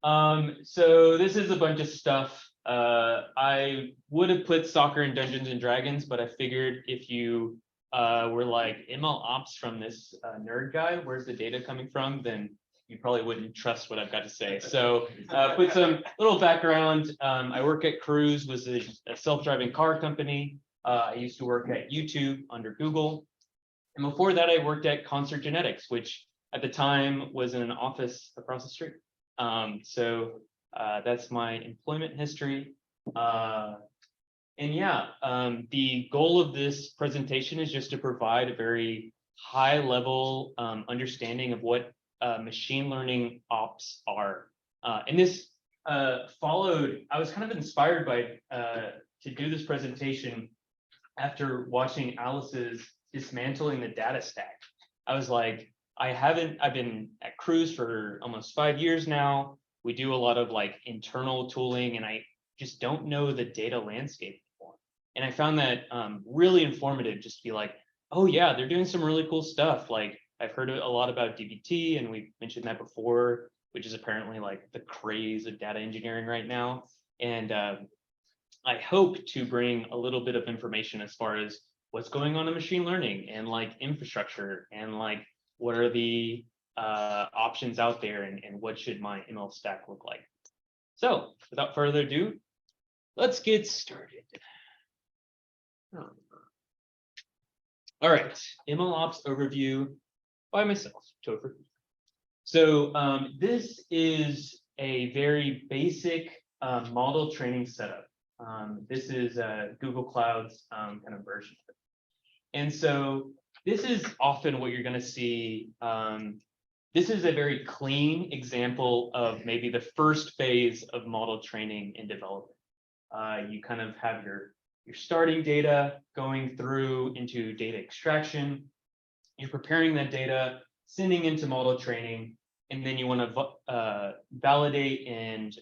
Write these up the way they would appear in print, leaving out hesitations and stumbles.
So this is a bunch of stuff. I would have put soccer and Dungeons and Dragons, but I figured if you were like ML ops from this nerd guy, where's the data coming from, then you probably wouldn't trust what I've got to say. So put some little background. I work at Cruise, was a self-driving car company. I used to work at YouTube under Google. And before that, I worked at Concert Genetics, which at the time was in an office across the street. So that's my employment history. And yeah, the goal of this presentation is just to provide a very high level understanding of what machine learning ops are. And this followed, I was kind of inspired by to do this presentation after watching Alice's Dismantling the Data Stack. I was like, I've been at Cruise for almost 5 years now. We do a lot of like internal tooling, and I just don't know the data landscape anymore. And I found that really informative, just to be like, oh yeah, they're doing some really cool stuff. Like I've heard a lot about DBT, and we've mentioned that before, which is apparently like the craze of data engineering right now. And I hope to bring a little bit of information as far as what's going on in machine learning and like infrastructure and like what are the options out there, and what should my ML stack look like. So without further ado, let's get started. All right, ML ops overview by myself, Topher. So this is a very basic model training setup. This is Google Cloud's kind of version of it. And so this is often what you're going to see. This is a very clean example of maybe the first phase of model training and development. You kind of have your starting data going through into data extraction. You're preparing that data, sending into model training, and then you want to validate and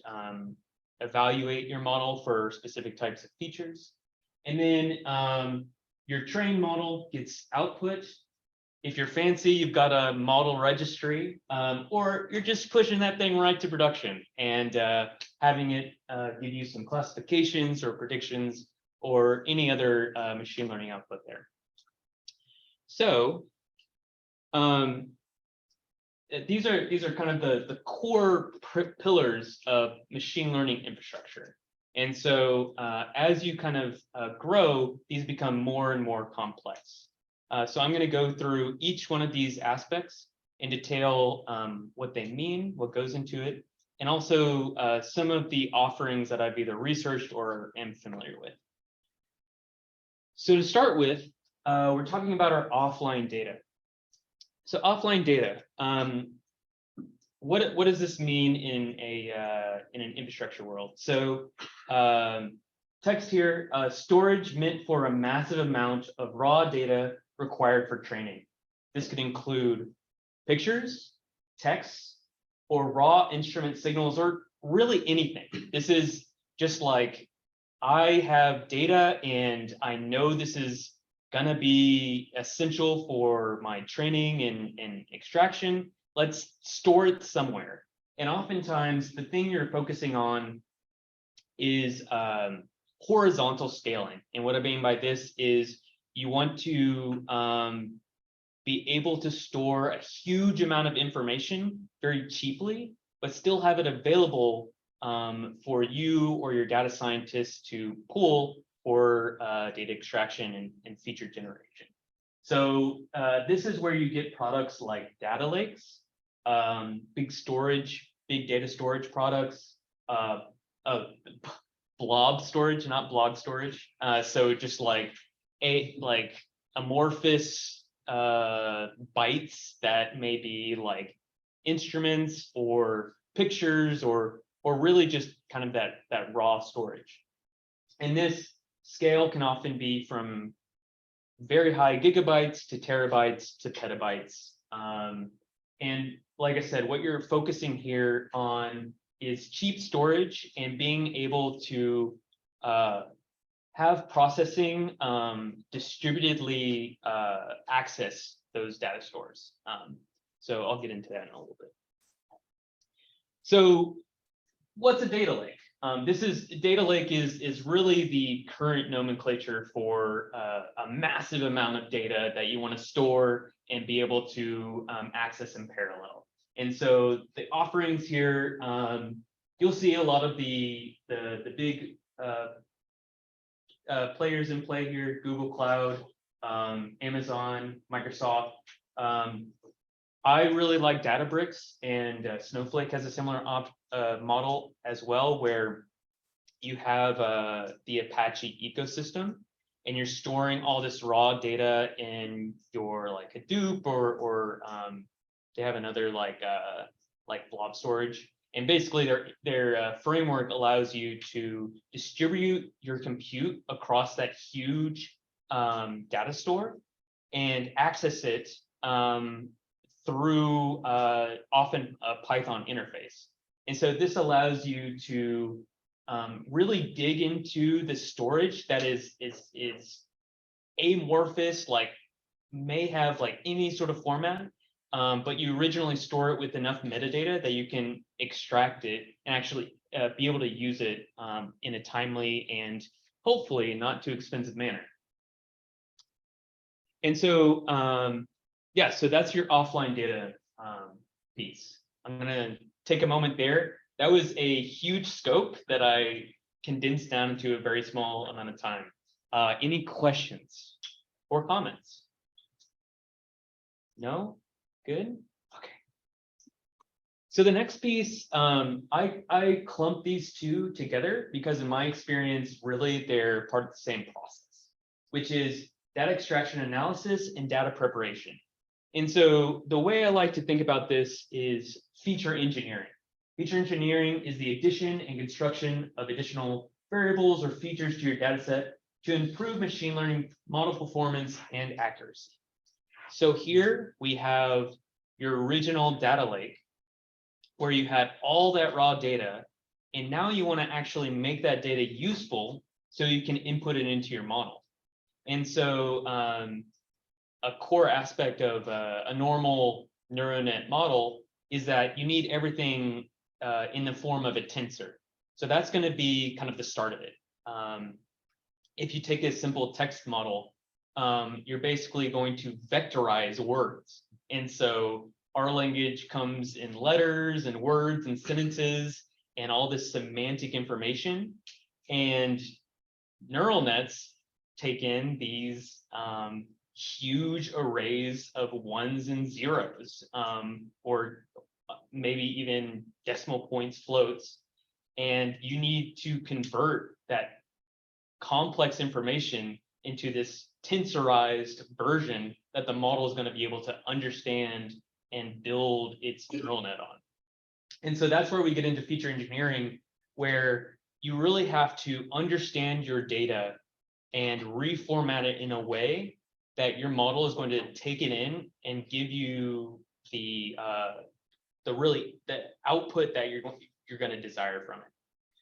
evaluate your model for specific types of features. And then your trained model gets output. If you're fancy, you've got a model registry, or you're just pushing that thing right to production and having it give you some classifications or predictions or any other machine learning output there. So these are kind of the core pillars of machine learning infrastructure. And so as you kind of grow, these become more and more complex. So I'm going to go through each one of these aspects and detail what they mean, what goes into it, and also some of the offerings that I've either researched or am familiar with. So to start with, we're talking about our offline data. So offline data, what does this mean in an infrastructure world? So text here, storage meant for a massive amount of raw data required for training. This could include pictures, text, or raw instrument signals, or really anything. This is just like, I have data and I know this is gonna be essential for my training and extraction. Let's store it somewhere. And oftentimes the thing you're focusing on is horizontal scaling. And what I mean by this is you want to be able to store a huge amount of information very cheaply, but still have it available for you or your data scientists to pull for data extraction and feature generation. So this is where you get products like data lakes, big data storage products, blob storage, not blog storage. So just like amorphous bytes that may be like instruments or pictures or really just kind of that raw storage. And this scale can often be from very high gigabytes to terabytes to petabytes. And like I said, what you're focusing here on is cheap storage and being able to have processing distributedly access those data stores. So I'll get into that in a little bit. So what's a data lake? Data lake is really the current nomenclature for a massive amount of data that you want to store and be able to access in parallel. And so the offerings here, you'll see a lot of the big players in play here: Google Cloud, Amazon, Microsoft. I really like Databricks, and Snowflake has a similar model as well, where you have the Apache ecosystem, and you're storing all this raw data in your like Hadoop or they have another like blob storage. And basically, their framework allows you to distribute your compute across that huge data store and access it through often a Python interface. And so this allows you to really dig into the storage that is amorphous, like may have like any sort of format, but you originally store it with enough metadata that you can extract it and actually be able to use it in a timely and hopefully not too expensive manner. And so, yeah, so that's your offline data piece. I'm gonna take a moment there. That was a huge scope that I condensed down into a very small amount of time. Any questions or comments? No? Good? Okay. So the next piece, I clumped these two together because in my experience, really they're part of the same process, which is data extraction analysis and data preparation. And so the way I like to think about this is feature engineering. Feature engineering is the addition and construction of additional variables or features to your data set to improve machine learning model performance and accuracy. So here we have your original data lake where you had all that raw data, and now you want to actually make that data useful so you can input it into your model. And so a core aspect of a normal neural net model is that you need everything in the form of a tensor. So that's going to be kind of the start of it. If you take a simple text model, you're basically going to vectorize words. And so our language comes in letters and words and sentences and all this semantic information. And neural nets take in these huge arrays of ones and zeros, or maybe even decimal points, floats, and you need to convert that complex information into this tensorized version that the model is going to be able to understand and build its neural net on. And so that's where we get into feature engineering, where you really have to understand your data and reformat it in a way that your model is going to take it in and give you the output that you're going to desire from it.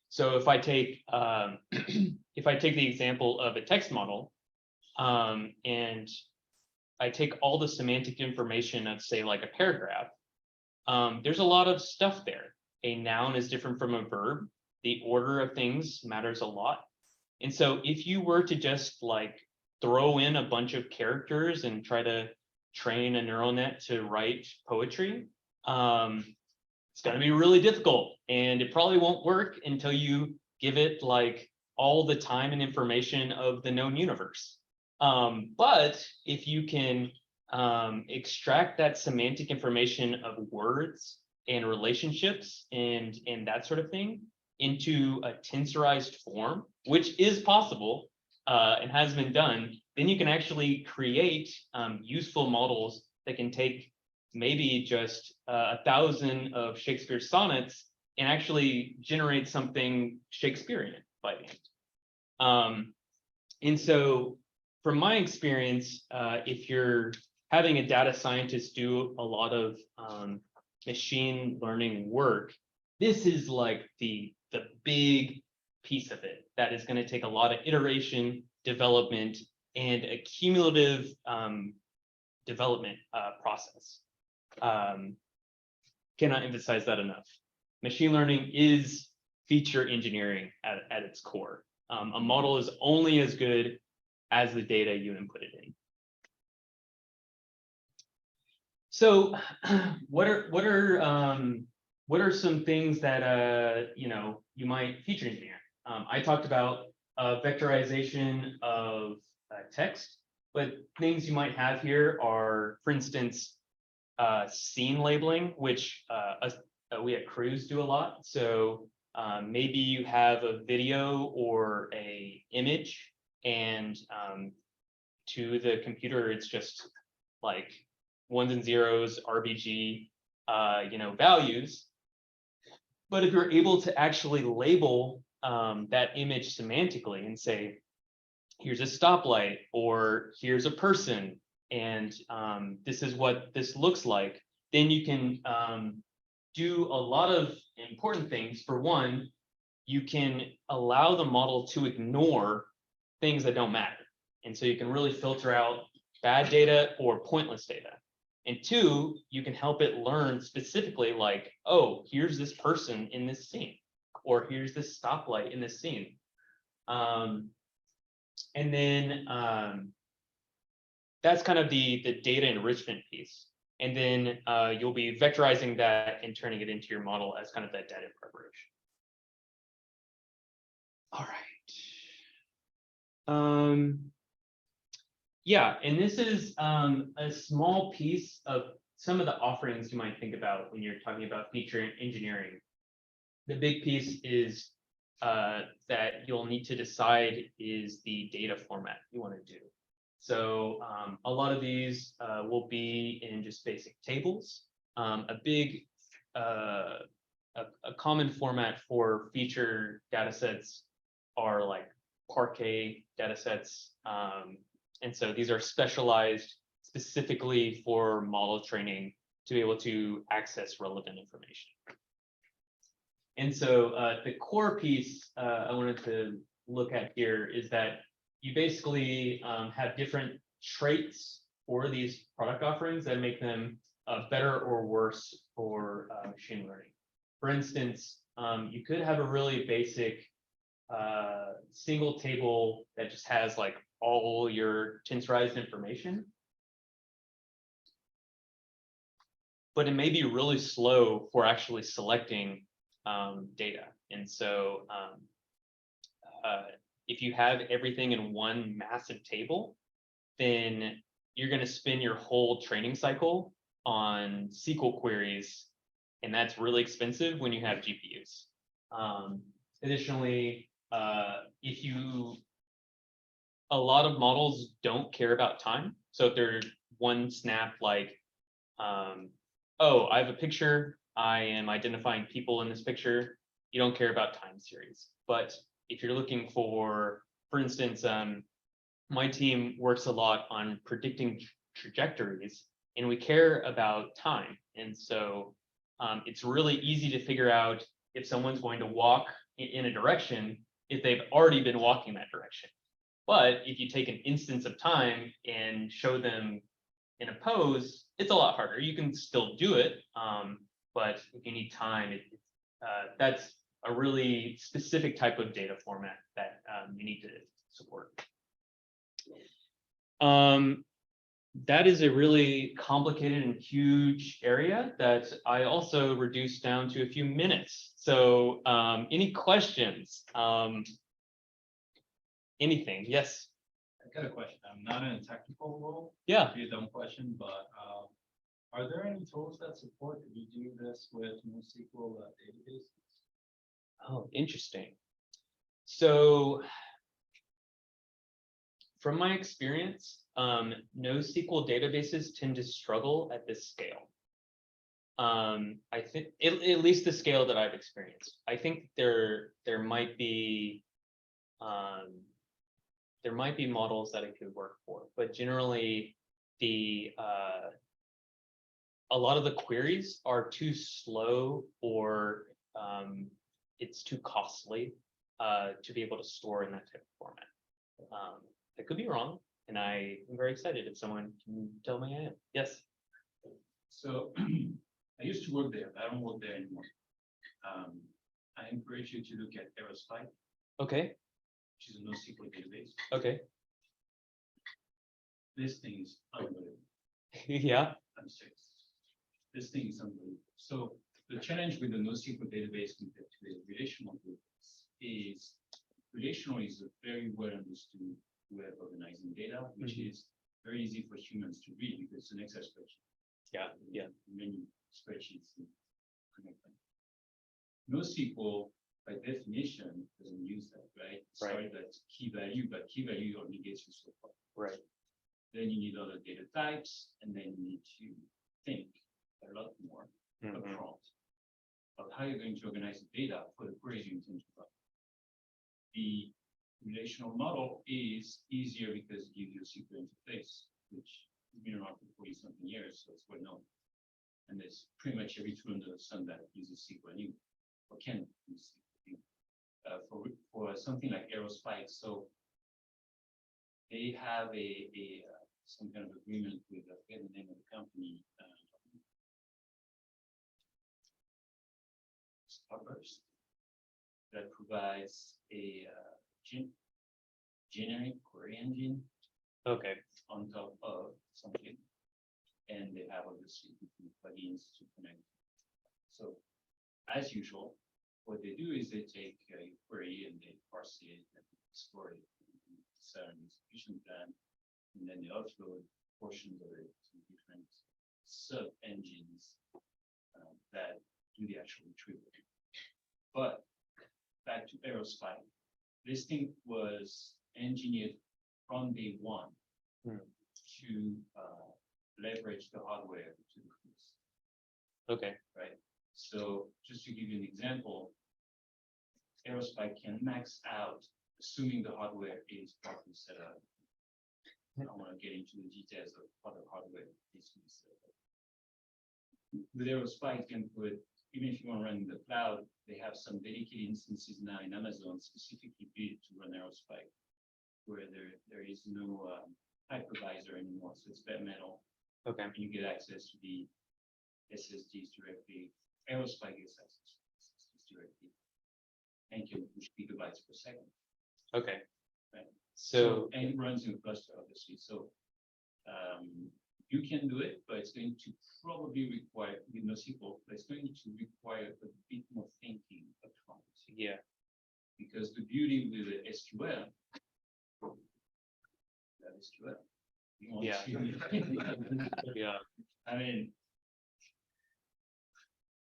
So if I take the example of a text model, and I take all the semantic information of, say, like a paragraph, there's a lot of stuff there. A noun is different from a verb. The order of things matters a lot. And so if you were to just like throw in a bunch of characters and try to train a neural net to write poetry, it's going to be really difficult, and it probably won't work until you give it like all the time and information of the known universe. But if you can extract that semantic information of words and relationships and that sort of thing into a tensorized form, which is possible and has been done, then you can actually create useful models that can take maybe just 1,000 of Shakespeare's sonnets and actually generate something Shakespearean by the end. And so from my experience, if you're having a data scientist do a lot of machine learning work, this is like the big piece of it that is going to take a lot of iteration, development, and a cumulative development process. Cannot emphasize that enough. Machine learning is feature engineering at its core. A model is only as good as the data you input it in. So, what are some things that you might feature engineer? I talked about vectorization of text, but things you might have here are, for instance, scene labeling, which we at Cruise do a lot. So maybe you have a video or a image, and to the computer, it's just like ones and zeros, RBG, values. But if you're able to actually label that image semantically and say, here's a stoplight, or here's a person, and this is what this looks like, then you can do a lot of important things. For one, you can allow the model to ignore things that don't matter. And so you can really filter out bad data or pointless data. And two, you can help it learn specifically, like, oh, here's this person in this scene, or here's this stoplight in this scene. And then that's kind of the data enrichment piece. And then you'll be vectorizing that and turning it into your model as kind of that data preparation. All right. Yeah, and this is a small piece of some of the offerings you might think about when you're talking about feature engineering. The big piece is that you'll need to decide is the data format you want to do. So a lot of these will be in just basic tables. A common format for feature data sets are like Parquet data sets. And so these are specialized specifically for model training to be able to access relevant information. And so the core piece I wanted to look at here is that you basically have different traits for these product offerings that make them better or worse for machine learning. For instance, you could have a really basic single table that just has like all your tensorized information, but it may be really slow for actually selecting data. And so if you have everything in one massive table, then you're going to spend your whole training cycle on SQL queries, and that's really expensive when you have GPUs. Additionally, a lot of models don't care about time. So if there's one snap like, oh, I have a picture, I am identifying people in this picture, you don't care about time series. But if you're looking for instance, my team works a lot on predicting trajectories, and we care about time. And so it's really easy to figure out if someone's going to walk in a direction if they've already been walking that direction. But if you take an instance of time and show them in a pose, it's a lot harder. You can still do it, but if you need time, that's a really specific type of data format that you need to support. That is a really complicated and huge area that I also reduced down to a few minutes. So any questions? Anything? Yes. I got a question. I'm not in a technical role. Yeah. Be a dumb question, but are there any tools that support that you do this with NoSQL databases? Oh, interesting. So from my experience, NoSQL databases tend to struggle at this scale. I think at least the scale that I've experienced. I think there might be models that it could work for, but generally a lot of the queries are too slow, or it's too costly to be able to store in that type of format. I could be wrong, and I am very excited if someone can tell me I am. Yes. So I used to work there, but I don't work there anymore. I encourage you to look at Aerospike, Okay, which is a NoSQL database. okay. This thing is unbelievable. Yeah, I'm serious. This thing is unbelievable. So the challenge with the NoSQL database compared to the relational database is relational is a very well understood way of organizing data, which is very easy for humans to read because it's an Excel spreadsheet. yeah. Many spreadsheets and connect them. NoSQL, by definition, doesn't use that, right? Sorry, that's key value, but key value only gets you so far. Right. Then you need other data types, and then you need to think a lot more upfront of how you're going to organize the data for the queries you intend to run. The relational model is easier because it gives you a SQL interface, which has been around for 40-something years, so it's well known. And there's pretty much every tool under the sun that uses SQL new or can use SQL new. For something like Aerospike, so they have some kind of agreement with, I forget the name of the company, Tophers, that provides a generic query engine Okay. on top of something, and they have obviously different plugins to connect. So, as usual, what they do is they take a query and they parse it and explore it, set an execution plan, and then they offload portions of it to different sub engines that do the actual retrieval. But back to Aerospike, this thing was engineered from day one to leverage the hardware to the fullest. Okay. Right. So just to give you an example, Aerospike can max out, assuming the hardware is properly set up. I don't want to get into the details of how the hardware is set up. With Aerospike, you can put, even if you want to run in the cloud, they have some dedicated instances now in Amazon specifically built to run Aerospike, where there is no hypervisor anymore. So it's bare metal. Okay. And you get access to the SSDs directly. Aerospike gets access to the SSDs directly and can push gigabytes per second. Okay. Right. So and it runs in a cluster, obviously. So you can do it, but it's going to probably require, with NoSQL, but it's going to require a bit more thinking upfront. yeah. Because the beauty with the SQL, that SQL, you want to, Yeah. I mean,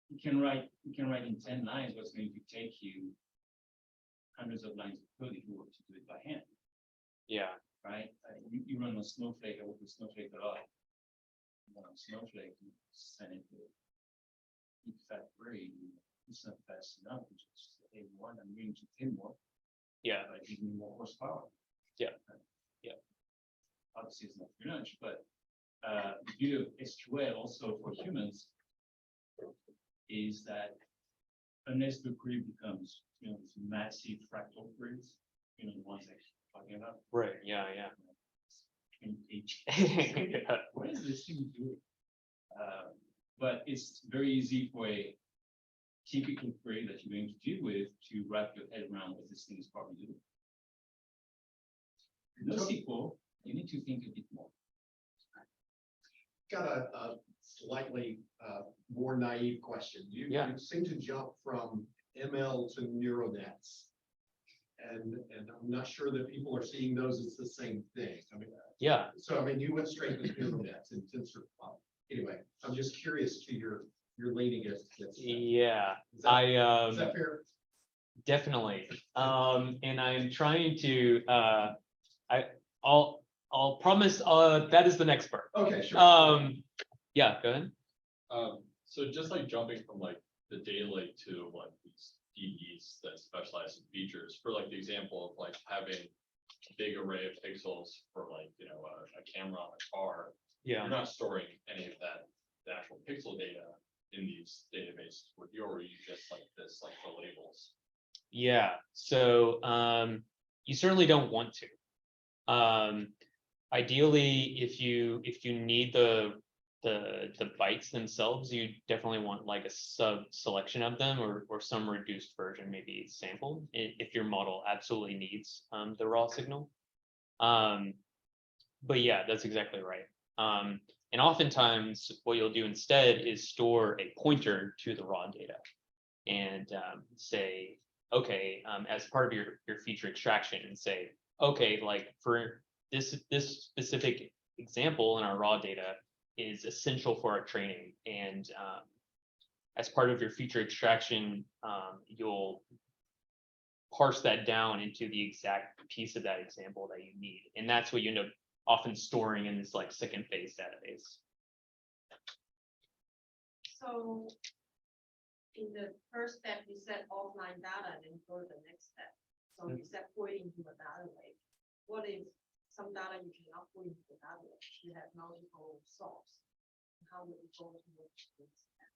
you can write in 10 lines what's going to take you hundreds of lines of code if you were to do it by hand. Yeah. Right? You run on Snowflake. I work with Snowflake a lot. You run on Snowflake, you send it to big fat query. It's not fast enough. You just say, hey, one, I'm going to pay more. Yeah. But give me more horsepower. Yeah. Yeah. Obviously, it's not free lunch, but the beauty of SQL also for humans is that unless the query becomes, these massive fractal queries, the ones that you're talking about. Right. Yeah. Yeah. Yeah. What is this thing doing? But it's very easy for a typical query that you're going to deal with to wrap your head around what this thing is probably doing. NoSQL, you need to think a bit more. Got a slightly more naive question. You seem to jump from ML to neural nets. And I'm not sure that people are seeing those as the same thing. I mean, yeah. So I mean, you went straight to neural nets and tensor. Anyway, I'm just curious to your leaning as yeah. Is that fair? Definitely. And I'm trying to I'll promise that is the next part. Okay, sure. Yeah, go ahead. So just like jumping from like the data lake to like these DBs that specialize in features, for like the example of like having a big array of pixels for like, a camera on a car. Yeah. You're not storing any of that, the actual pixel data in these databases with you, or you just like this, like the labels. Yeah. So you certainly don't want to. Ideally, if you need the the bytes themselves, you definitely want like a sub selection of them or some reduced version, maybe sampled if your model absolutely needs the raw signal. But yeah, that's exactly right. And oftentimes what you'll do instead is store a pointer to the raw data and say, okay, as part of your feature extraction, and say, okay, like for this specific example in our raw data is essential for our training. And as part of your feature extraction, you'll parse that down into the exact piece of that example that you need. And that's what you end up often storing in this like second phase database. So in the first step, you set offline data and then go to the next step. So you set put it into a data lake. What is some data you cannot put into the data lake? You have multiple sources. How would you go to the next step?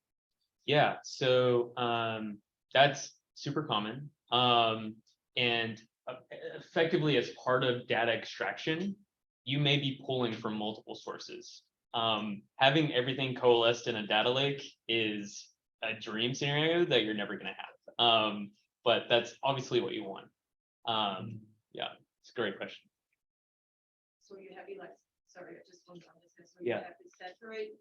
Yeah, so that's super common. And effectively, as part of data extraction, you may be pulling from multiple sources. Having everything coalesced in a data lake is a dream scenario that you're never going to have. But that's obviously what you want. Yeah, it's a great question. So you have it like, sorry, I just want to understand. So Yeah. you have to separate.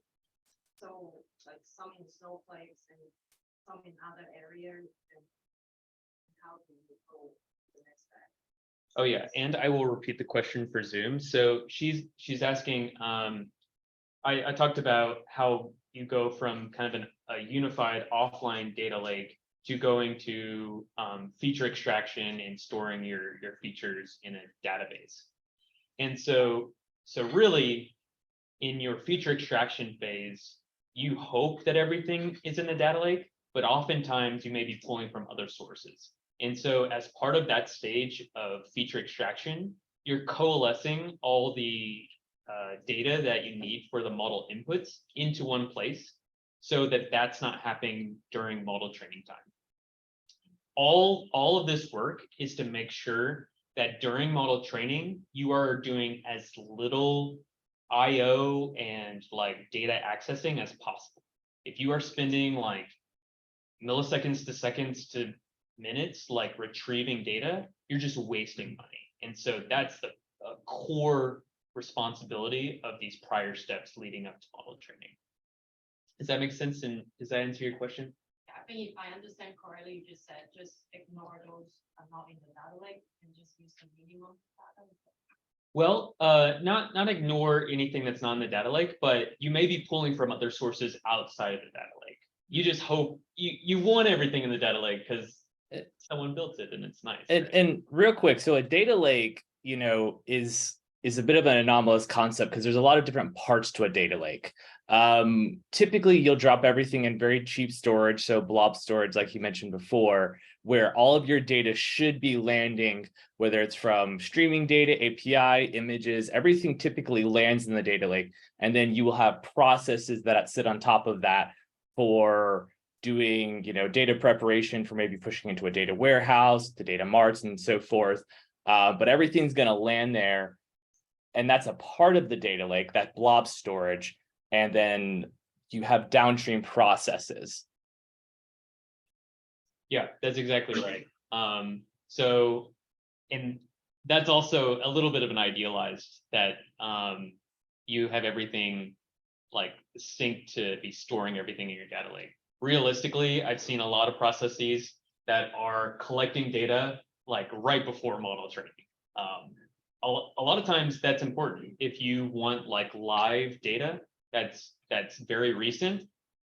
So like some in snowflakes and some in other areas, and how do you go to the next step? Oh yeah, and I will repeat the question for Zoom. So she's asking, I talked about how you go from kind of a unified offline data lake to going to feature extraction and storing your features in a database. And so really in your feature extraction phase, you hope that everything is in the data lake, but oftentimes you may be pulling from other sources. And so as part of that stage of feature extraction, you're coalescing all the data that you need for the model inputs into one place so that that's not happening during model training time. All of this work is to make sure that during model training, you are doing as little IO and like data accessing as possible. If you are spending like milliseconds to seconds to minutes, like retrieving data, you're just wasting money. And so that's the core responsibility of these prior steps leading up to model training. Does that make sense? And does that answer your question? I think if I understand correctly, you just said just ignore those are not in the data lake and just use the minimum data. Well, not ignore anything that's not in the data lake, but you may be pulling from other sources outside of the data lake. You just hope you want everything in the data lake because someone built it and it's nice. And real quick, so a data lake, you know, is a bit of an anomalous concept because there's a lot of different parts to a data lake. Typically, you'll drop everything in very cheap storage, so blob storage, like you mentioned before, where all of your data should be landing, whether it's from streaming data, API, images, everything typically lands in the data lake. And then you will have processes that sit on top of that for doing, you know, data preparation for maybe pushing into a data warehouse, the data marts and so forth. But everything's going to land there. And that's a part of the data lake, that blob storage. And then you have downstream processes. Yeah, that's exactly right. So, and that's also a little bit of an idealized that you have everything like synced to be storing everything in your data lake. Realistically, I've seen a lot of processes that are collecting data like right before model training. A lot of times that's important if you want like live data that's very recent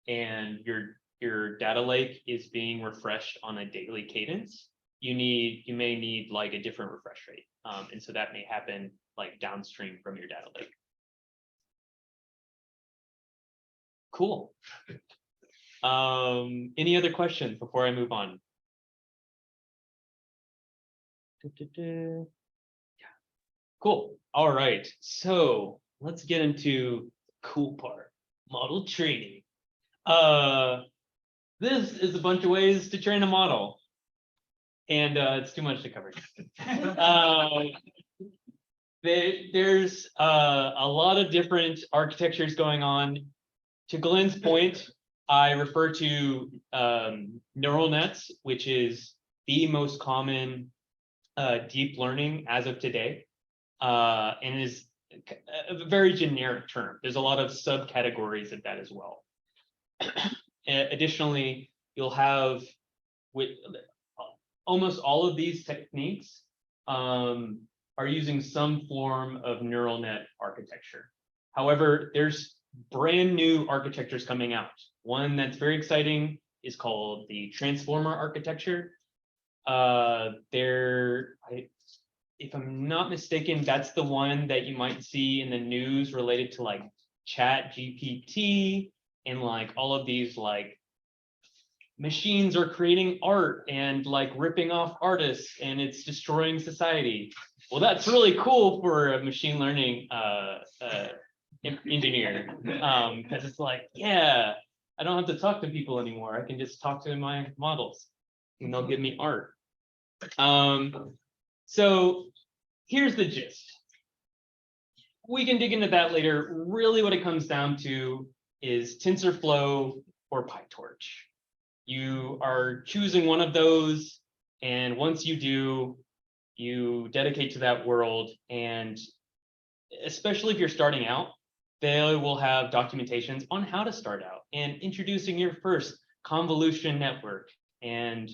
and your data lake is being refreshed on a daily cadence. You may need like a different refresh rate, and so that may happen like downstream from your data lake. Cool. Any other questions before I move on? Yeah. Cool. All right. So let's get into the cool part, model training. This is a bunch of ways to train a model. And it's too much to cover. There's a lot of different architectures going on. to Glenn's point, I refer to neural nets, which is the most common deep learning as of today, and is a very generic term. There's a lot of subcategories of that as well. Additionally, you'll have with almost all of these techniques are using some form of neural net architecture. However, there's brand new architectures coming out. One that's very exciting is called the transformer architecture. If I'm not mistaken, that's the one that you might see in the news related to like Chat GPT and like all of these like machines are creating art and like ripping off artists and it's destroying society. Well, that's really cool for a machine learning engineer, because it's like, yeah, I don't have to talk to people anymore. I can just talk to my models and they'll give me art. So here's the gist. We can dig into that later. Really what it comes down to is TensorFlow or PyTorch. You are choosing one of those, and once you do, you dedicate to that world. And especially if you're starting out, they will have documentations on how to start out and introducing your first convolution network and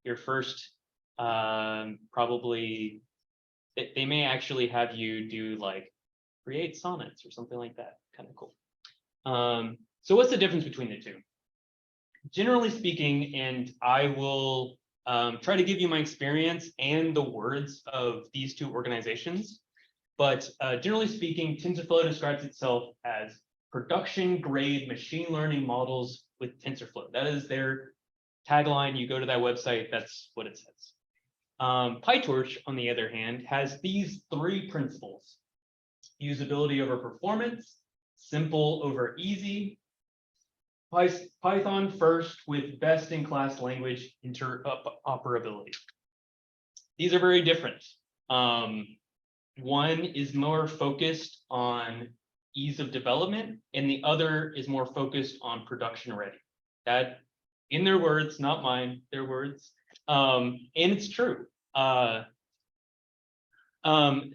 your first probably they may actually have you do like create sonnets or something like that. Kind of cool. So what's the difference between the two? Generally speaking, and I will try to give you my experience and the words of these two organizations, but generally speaking, TensorFlow describes itself as production grade machine learning models with TensorFlow. That is their tagline. You go to that website, that's what it says. PyTorch, on the other hand, has these three principles: usability over performance, simple over easy, Python first with best-in-class language interoperability. These are very different. One is more focused on ease of development, and the other is more focused on production ready. That, in their words, not mine, their words, and it's true.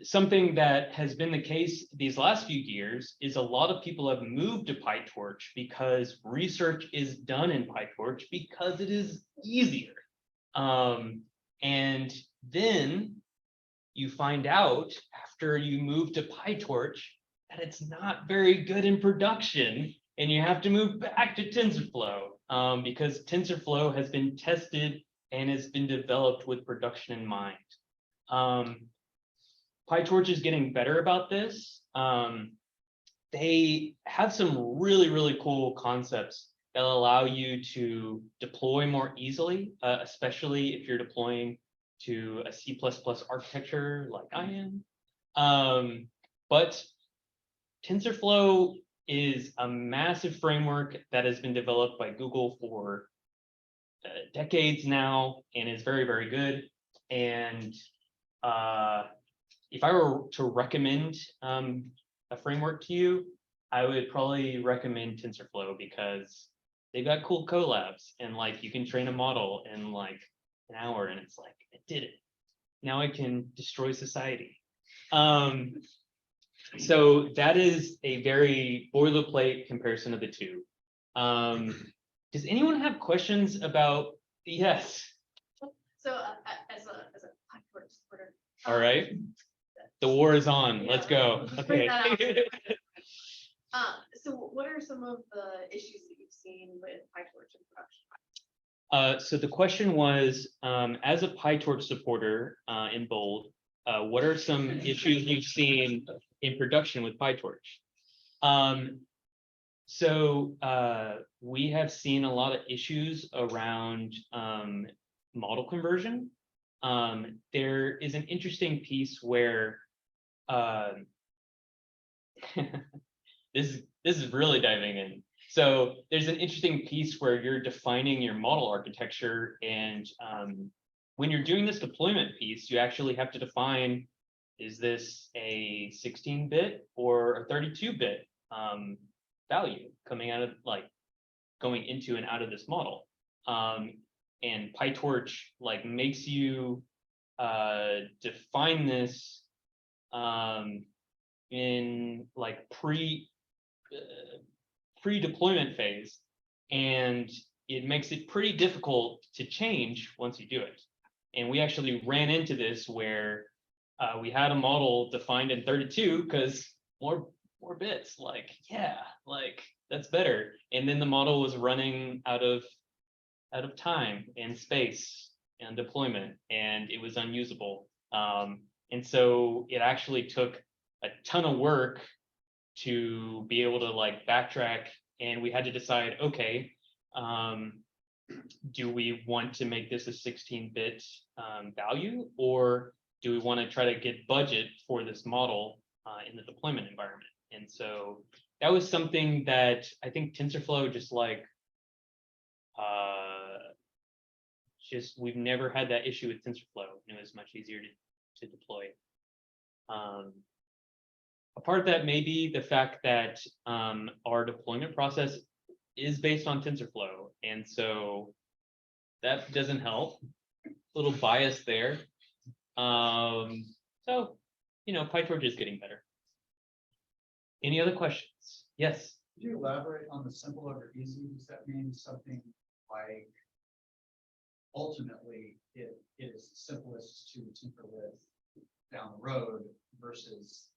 Something that has been the case these last few years is a lot of people have moved to PyTorch because research is done in PyTorch because it is easier. And then you find out after you move to PyTorch that it's not very good in production, and you have to move back to TensorFlow because TensorFlow has been tested and has been developed with production in mind. PyTorch is getting better about this. They have some really, really cool concepts that allow you to deploy more easily, especially if you're deploying to a C++ architecture like I am. But TensorFlow is a massive framework that has been developed by Google for decades now and is very, very good. And if I were to recommend a framework to you, I would probably recommend TensorFlow because they've got cool collabs and like you can train a model in like an hour and it's like, I did it. Now I can destroy society. So that is a very boilerplate comparison of the two. Does anyone have questions about? Yes. So as a PyTorch supporter. All right. The war is on. Yeah, Let's go. Okay. So what are some of the issues that you've seen with PyTorch in production? So the question was, as a PyTorch supporter in bold, what are some issues you've seen in production with PyTorch? So we have seen a lot of issues around model conversion. There is an interesting piece where this is really diving in. So there's an interesting piece where you're defining your model architecture, and when you're doing this deployment piece, you actually have to define, is this a 16-bit or a 32-bit value coming out of like going into and out of this model. And PyTorch like makes you define this in like pre-deployment phase, and it makes it pretty difficult to change once you do it. And we actually ran into this where we had a model defined in 32 because more bits, like, yeah, like that's better. And then the model was running out of time and space and deployment, and it was unusable. And so it actually took a ton of work to be able to like backtrack, and we had to decide, okay, do we want to make this a 16-bit value, or do we want to try to get budget for this model in the deployment environment? And so that was something that I think TensorFlow just like, we've never had that issue with TensorFlow. It was much easier to deploy. A part of that may be the fact that our deployment process is based on TensorFlow, and so that doesn't help. A little bias there. So, you know, PyTorch is getting better. Any other questions? Yes. Could you elaborate on the simple over easy? Does that mean something like ultimately it is the simplest to tinker with down the road versus,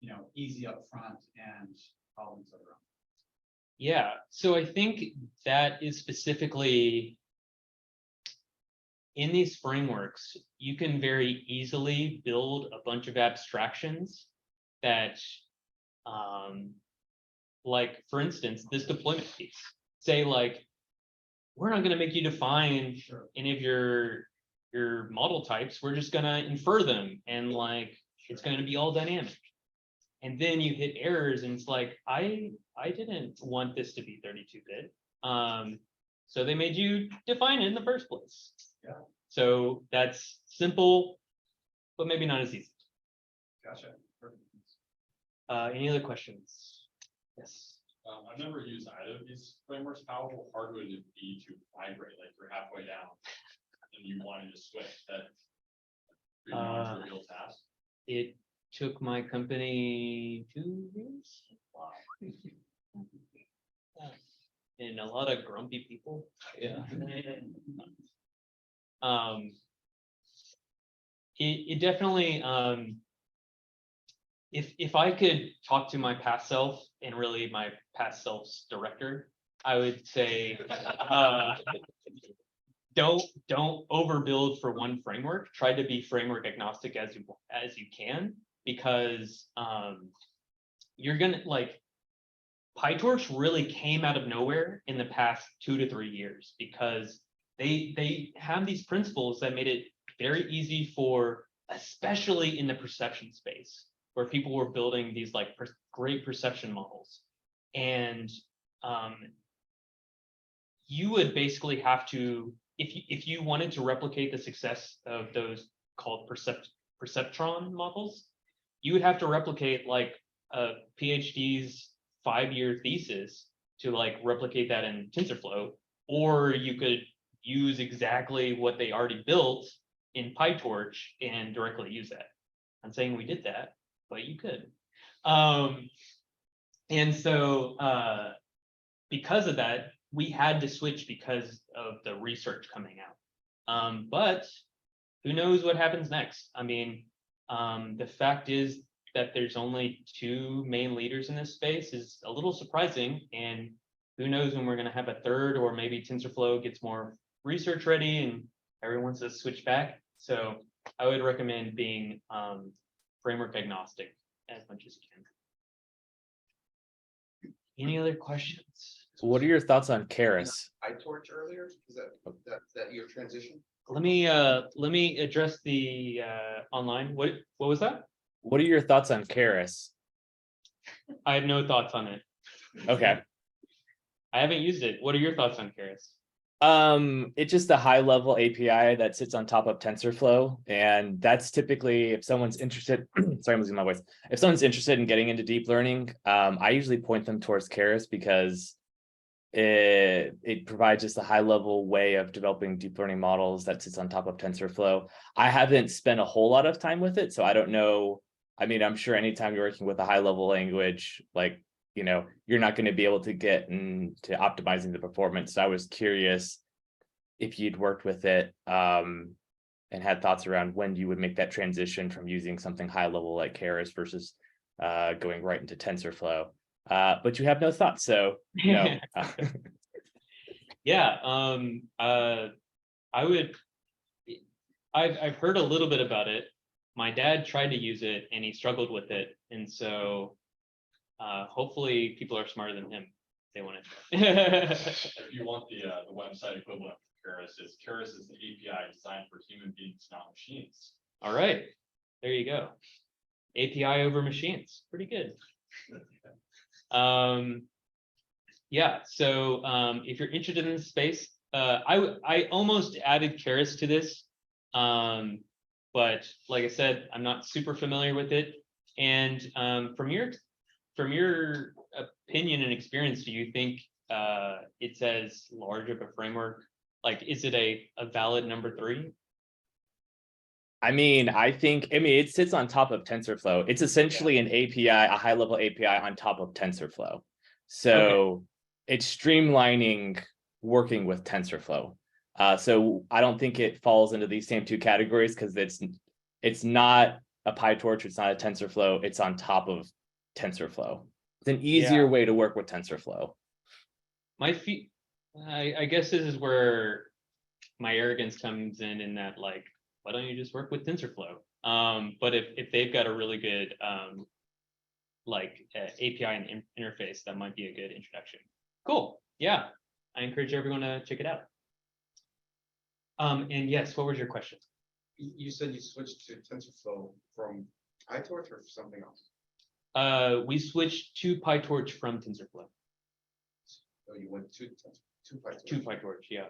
you know, easy up front and problems later on? Yeah, so I think that is specifically in these frameworks, you can very easily build a bunch of abstractions that, like, for instance, this deployment piece, say like, we're not going to make you define any of your model types. We're just going to infer them, and like, it's going to be all dynamic. And then you hit errors, and it's like, I didn't want this to be 32-bit. So they made you define it in the first place. Yeah. So that's simple, but maybe not as easy. Gotcha. Perfect. Any other questions? Yes. I've never used either of these frameworks. How hard would it be to migrate? Like you're halfway down and you wanted to switch. That pretty non-trivial task. It took my company 2 years. Wow. And a lot of grumpy people. Yeah. It definitely, if I could talk to my past self and really my past self's director, I would say, don't overbuild for one framework. Try to be framework agnostic as you can, because you're gonna like, PyTorch really came out of nowhere in the past 2 to 3 years, because they have these principles that made it very easy for, especially in the perception space, where people were building these like great perception models. And you would basically have to, if you wanted to replicate the success of those called perceptron models, you would have to replicate like a PhD's 5-year thesis to like replicate that in TensorFlow, or you could use exactly what they already built in PyTorch and directly use that. I'm saying we did that, but you could. And so because of that, we had to switch because of the research coming out. But who knows what happens next? I mean, the fact is that there's only 2 main leaders in this space is a little surprising, and who knows when we're going to have a third, or maybe TensorFlow gets more research ready and everyone wants to switch back. So I would recommend being framework agnostic as much as you can. Any other questions? So what are your thoughts on Keras? PyTorch earlier? Is that your transition? Let me address the online. What was that? What are your thoughts on Keras? I have no thoughts on it. Okay. I haven't used it. What are your thoughts on Keras? It's just a high level API that sits on top of TensorFlow. And that's typically if someone's interested, sorry, I'm losing my voice. If someone's interested in getting into deep learning, I usually point them towards Keras because it provides just a high level way of developing deep learning models that sits on top of TensorFlow. I haven't spent a whole lot of time with it, so I don't know. I mean, I'm sure anytime you're working with a high level language, like, you know, you're not going to be able to get into optimizing the performance. So I was curious if you'd worked with it and had thoughts around when you would make that transition from using something high level like Keras versus going right into TensorFlow. But you have no thoughts, so no. Yeah, I would. I've heard a little bit about it. My dad tried to use it and he struggled with it, and so hopefully people are smarter than him. They want it. If you want the website equivalent of Keras is the API designed for human beings, not machines. All right, there you go. API over machines, pretty good. Yeah, so if you're interested in this space, I almost added Keras to this, but like I said, I'm not super familiar with it. And from your opinion and experience, do you think it's as large of a framework? Like, is it a valid number 3? I mean, it sits on top of TensorFlow. It's essentially an API, a high level API on top of TensorFlow. So it's streamlining working with TensorFlow. So I don't think it falls into these same two categories because it's not a PyTorch, it's not a TensorFlow, it's on top of TensorFlow. It's an easier way to work with TensorFlow. I guess this is where my arrogance comes in that, like, why don't you just work with TensorFlow? But if they've got a really good API and interface, that might be a good introduction. Cool. Yeah, I encourage everyone to check it out. And yes, what was your question? You said you switched to TensorFlow from PyTorch or something else? We switched to PyTorch from TensorFlow. So you went to PyTorch. To PyTorch, yeah.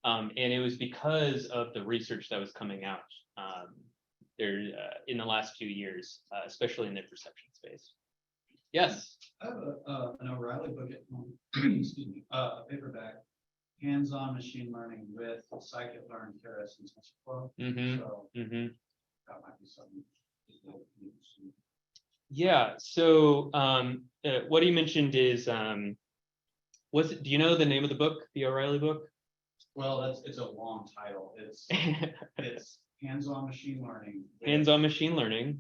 And it was because of the research that was coming out there in the last few years, especially in the perception space. Yes. I have an O'Reilly book at home, excuse me, a paperback, hands-on machine learning with scikit-learn, Keras, and TensorFlow. So that might be something. Yeah. So what he mentioned is, do you know the name of the book, the O'Reilly book? Well, it's a long title. It's hands-on machine learning. Hands-on machine learning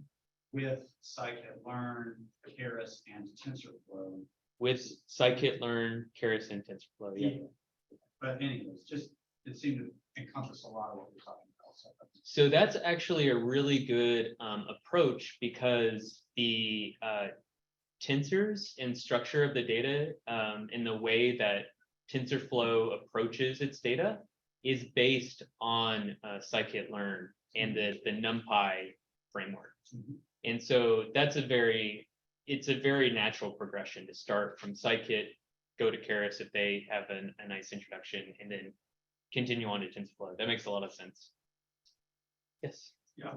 with scikit-learn, Keras, and TensorFlow. With scikit-learn, Keras, and TensorFlow. Yeah. But anyways, it seemed to encompass a lot of what we're talking about. So that's actually a really good approach because the tensors and structure of the data in the way that TensorFlow approaches its data is based on scikit-learn and the NumPy framework. And so it's a very natural progression to start from scikit, go to Keras if they have a nice introduction, and then continue on to TensorFlow. That makes a lot of sense. Yes. Yeah,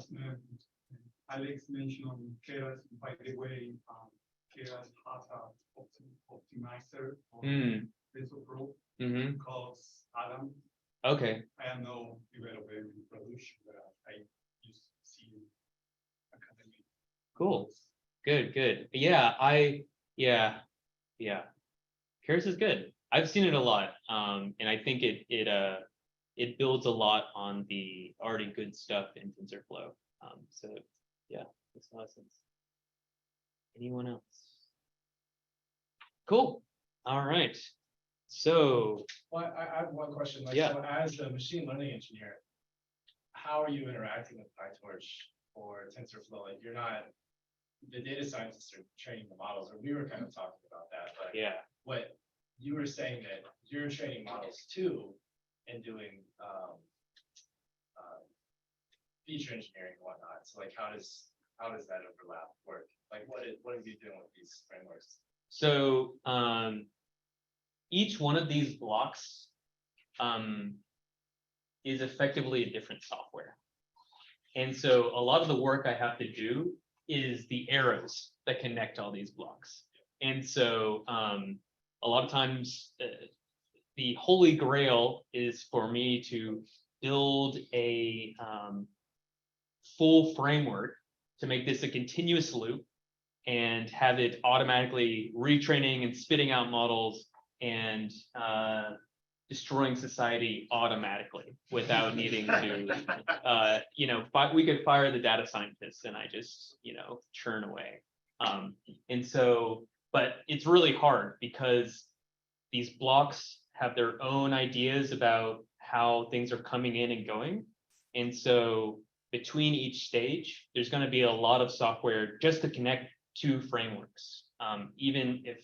Alex mentioned Keras. By the way, Keras has a optimizer on TensorFlow called Adam. Okay. I am no developer in production, but I used to see academic. Cool. Good. Yeah. Keras is good. I've seen it a lot, and I think it builds a lot on the already good stuff in TensorFlow. So yeah, makes a lot of sense. Anyone else? Cool. All right. So Well, I have one question. Like, Yeah. so as a machine learning engineer, how are you interacting with PyTorch or TensorFlow? Like, you're not, the data scientists are training the models, or we were kind of talking about that, but yeah. what you were saying that you're training models too and doing feature engineering and whatnot. So like, how does that overlap work? Like, what are you doing with these frameworks? So each one of these blocks is effectively a different software. And so a lot of the work I have to do is the arrows that connect all these blocks. And so a lot of times the holy grail is for me to build a full framework to make this a continuous loop and have it automatically retraining and spitting out models and destroying society automatically without needing to, we could fire the data scientists and I just, churn away. And so, but it's really hard because these blocks have their own ideas about how things are coming in and going. And so between each stage, there's going to be a lot of software just to connect two frameworks, even if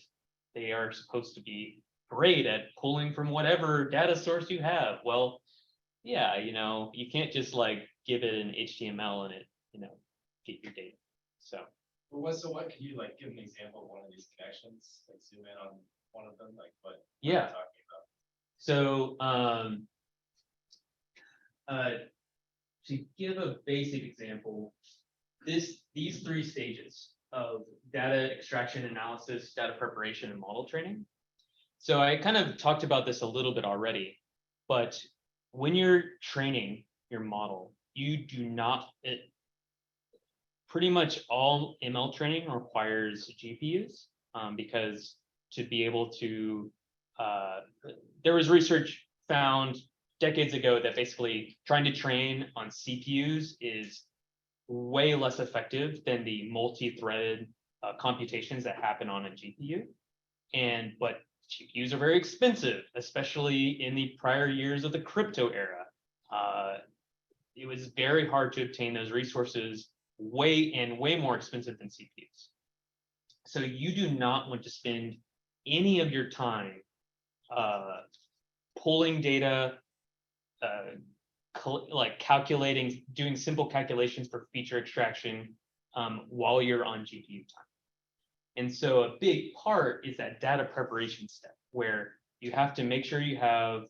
they are supposed to be great at pulling from whatever data source you have. Well, yeah, you can't just like give it an HTML and it, get your data. So. What can you like give an example of one of these connections? Like zoom in on one of them, like what Yeah. you're talking about. So to give a basic example, these three stages of data extraction, analysis, data preparation, and model training. So I kind of talked about this a little bit already, but when you're training your model, you do not, pretty much all ML training requires GPUs because to be able to, there was research found decades ago that basically trying to train on CPUs is way less effective than the multi-threaded computations that happen on a GPU. But GPUs are very expensive, especially in the prior years of the crypto era. It was very hard to obtain those resources, way more expensive than CPUs. So you do not want to spend any of your time pulling data, like calculating, doing simple calculations for feature extraction while you're on GPU time. And so a big part is that data preparation step where you have to make sure you have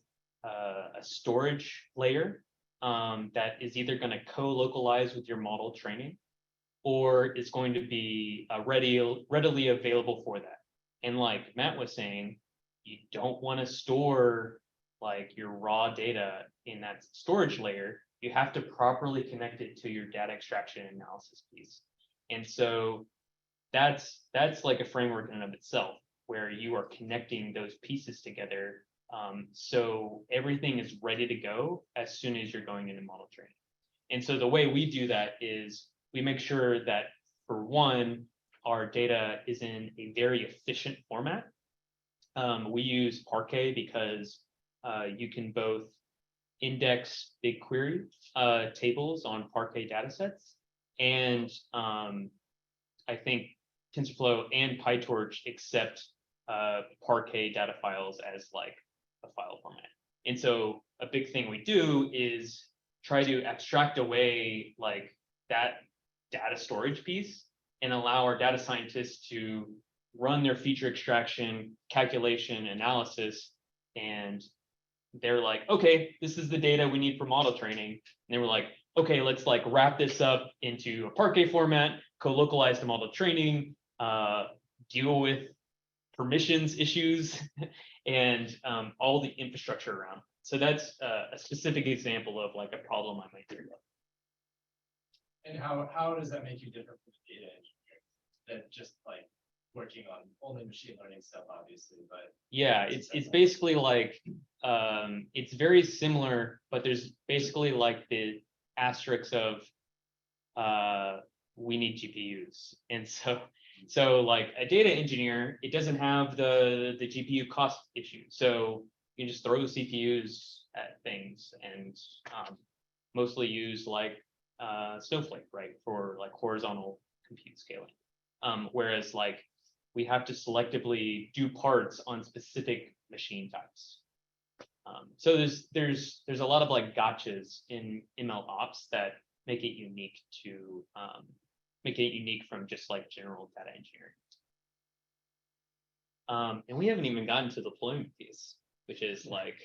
a storage layer that is either going to co-localize with your model training or is going to be readily available for that. And like Matt was saying, you don't want to store like your raw data in that storage layer. You have to properly connect it to your data extraction and analysis piece. And so that's like a framework in and of itself where you are connecting those pieces together. So everything is ready to go as soon as you're going into model training. And so the way we do that is we make sure that for one, our data is in a very efficient format. We use Parquet because you can both index BigQuery tables on Parquet datasets, and I think TensorFlow and PyTorch accept Parquet data files as like a file format. And so a big thing we do is try to abstract away like that data storage piece and allow our data scientists to run their feature extraction, calculation, analysis, and they're like, okay, this is the data we need for model training. And they were like, okay, let's like wrap this up into a Parquet format, co-localize the model training, deal with permissions issues, and all the infrastructure around. So that's a specific example of like a problem I might do. And how does that make you different from the data engineer that just like working on only machine learning stuff, obviously, but yeah, it's basically like it's very similar, but there's basically like the asterisks of we need GPUs. And so like a data engineer, it doesn't have the GPU cost issue. So you can just throw the CPUs at things and mostly use like Snowflake, right, for like horizontal compute scaling. Whereas like we have to selectively do parts on specific machine types. So there's a lot of like gotchas in ML ops that make it unique to from just like general data engineering. And we haven't even gotten to the deployment piece, which is like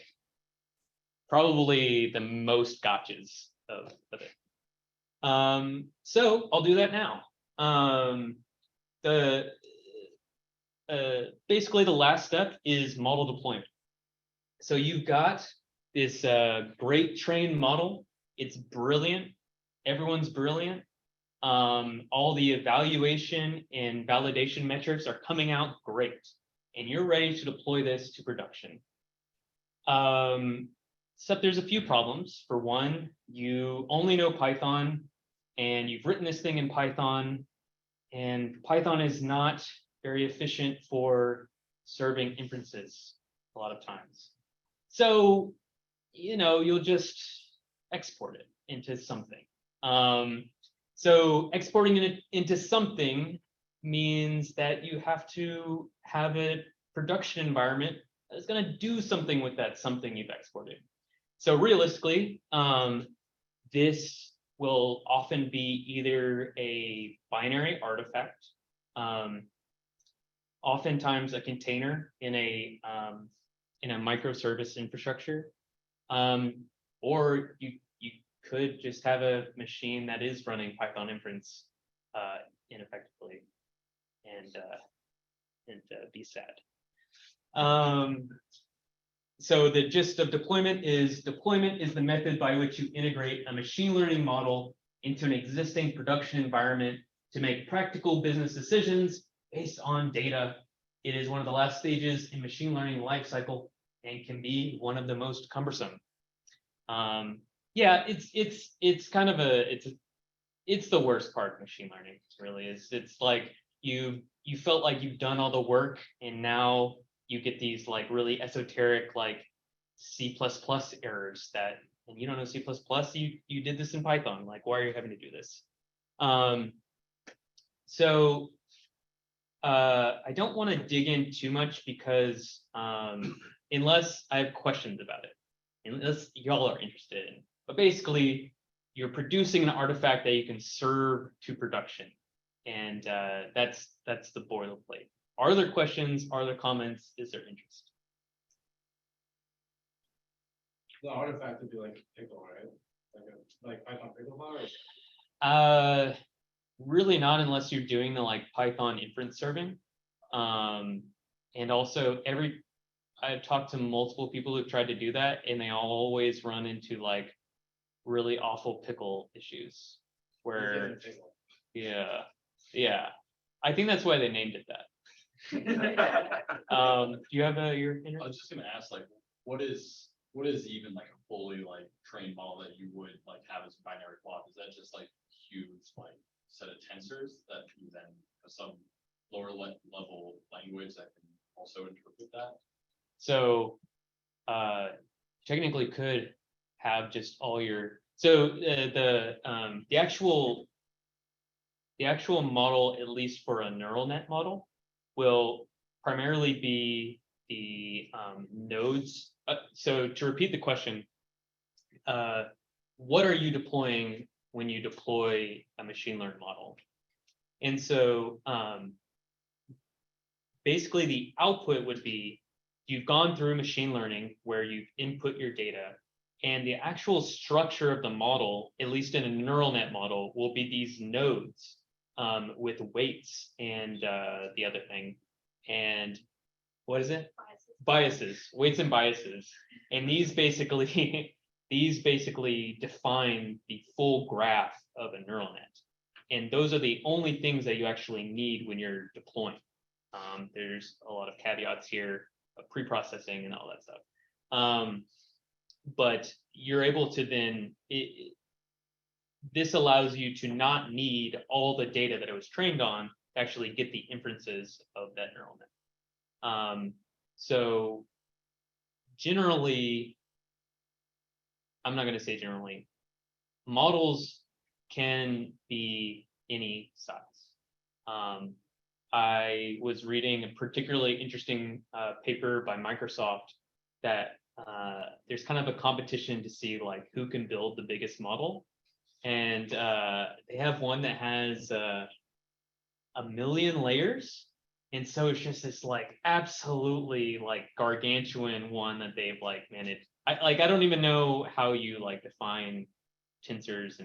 probably the most gotchas of it. So I'll do that now. Basically the last step is model deployment. So you've got this great trained model. It's brilliant. Everyone's brilliant. All the evaluation and validation metrics are coming out great, and you're ready to deploy this to production. Except there's a few problems. For one, you only know Python, and you've written this thing in Python, and Python is not very efficient for serving inferences a lot of times. So, you'll just export it into something. So exporting it into something means that you have to have a production environment that's going to do something with that something you've exported. So realistically, this will often be either a binary artifact, oftentimes a container in a microservice infrastructure, or you could just have a machine that is running Python inference ineffectively and be sad. So the gist of deployment is the method by which you integrate a machine learning model into an existing production environment to make practical business decisions based on data. It is one of the last stages in machine learning lifecycle and can be one of the most cumbersome. Yeah, it's kind of it's the worst part of machine learning, really. It's like you felt like you've done all the work, and now you get these like really esoteric like C++ errors that, and you don't know C++, you did this in Python. Like, why are you having to do this? So I don't want to dig in too much because unless I have questions about it, unless y'all are interested in. But basically, you're producing an artifact that you can serve to production, and that's the boilerplate. Are there questions? Are there comments? Is there interest? The artifact would be like pickle, right? Like Python pickle bar? Really not, unless you're doing the like Python inference serving. And also I've talked to multiple people who've tried to do that, and they always run into like really awful pickle issues where, yeah. I think that's why they named it that. Do you have your I was just gonna ask, like, what is even like a fully like trained model that you would like have as a binary plot? Is that just like huge like set of tensors that you then have some lower level language that can also interpret that? So technically could have just all your, so the actual model, at least for a neural net model, will primarily be the nodes. So to repeat the question, what are you deploying when you deploy a machine learning model? And so basically the output would be, you've gone through machine learning where you've input your data, and the actual structure of the model, at least in a neural net model, will be these nodes with weights and the other thing. And what is it? Biases, weights and biases. And these basically define the full graph of a neural net. And those are the only things that you actually need when you're deploying. There's a lot of caveats here of pre-processing and all that stuff. But you're able to then, this allows you to not need all the data that it was trained on to actually get the inferences of that neural net. So generally, I'm not going to say generally, models can be any size. I was reading a particularly interesting paper by Microsoft that there's kind of a competition to see like who can build the biggest model. And they have one that has 1 million layers. And so it's just this like absolutely like gargantuan one that they've like managed I don't even know how you like define tensors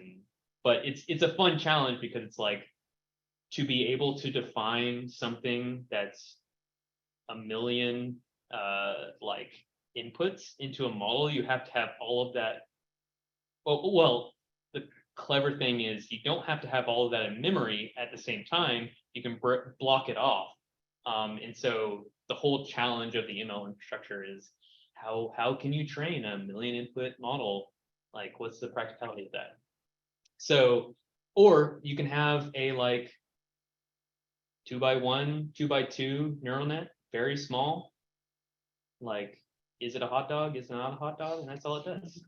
but it's a fun challenge because it's like to be able to define something that's a million like inputs into a model, you have to have all of that. Well, the clever thing is you don't have to have all of that in memory at the same time. You can block it off. And so the whole challenge of the ML infrastructure is how can you train a million input model? Like, what's the practicality of that? So, or you can have a like 2x1, 2x2 neural net, very small. Like, is it a hot dog? Is it not a hot dog? And that's all it does.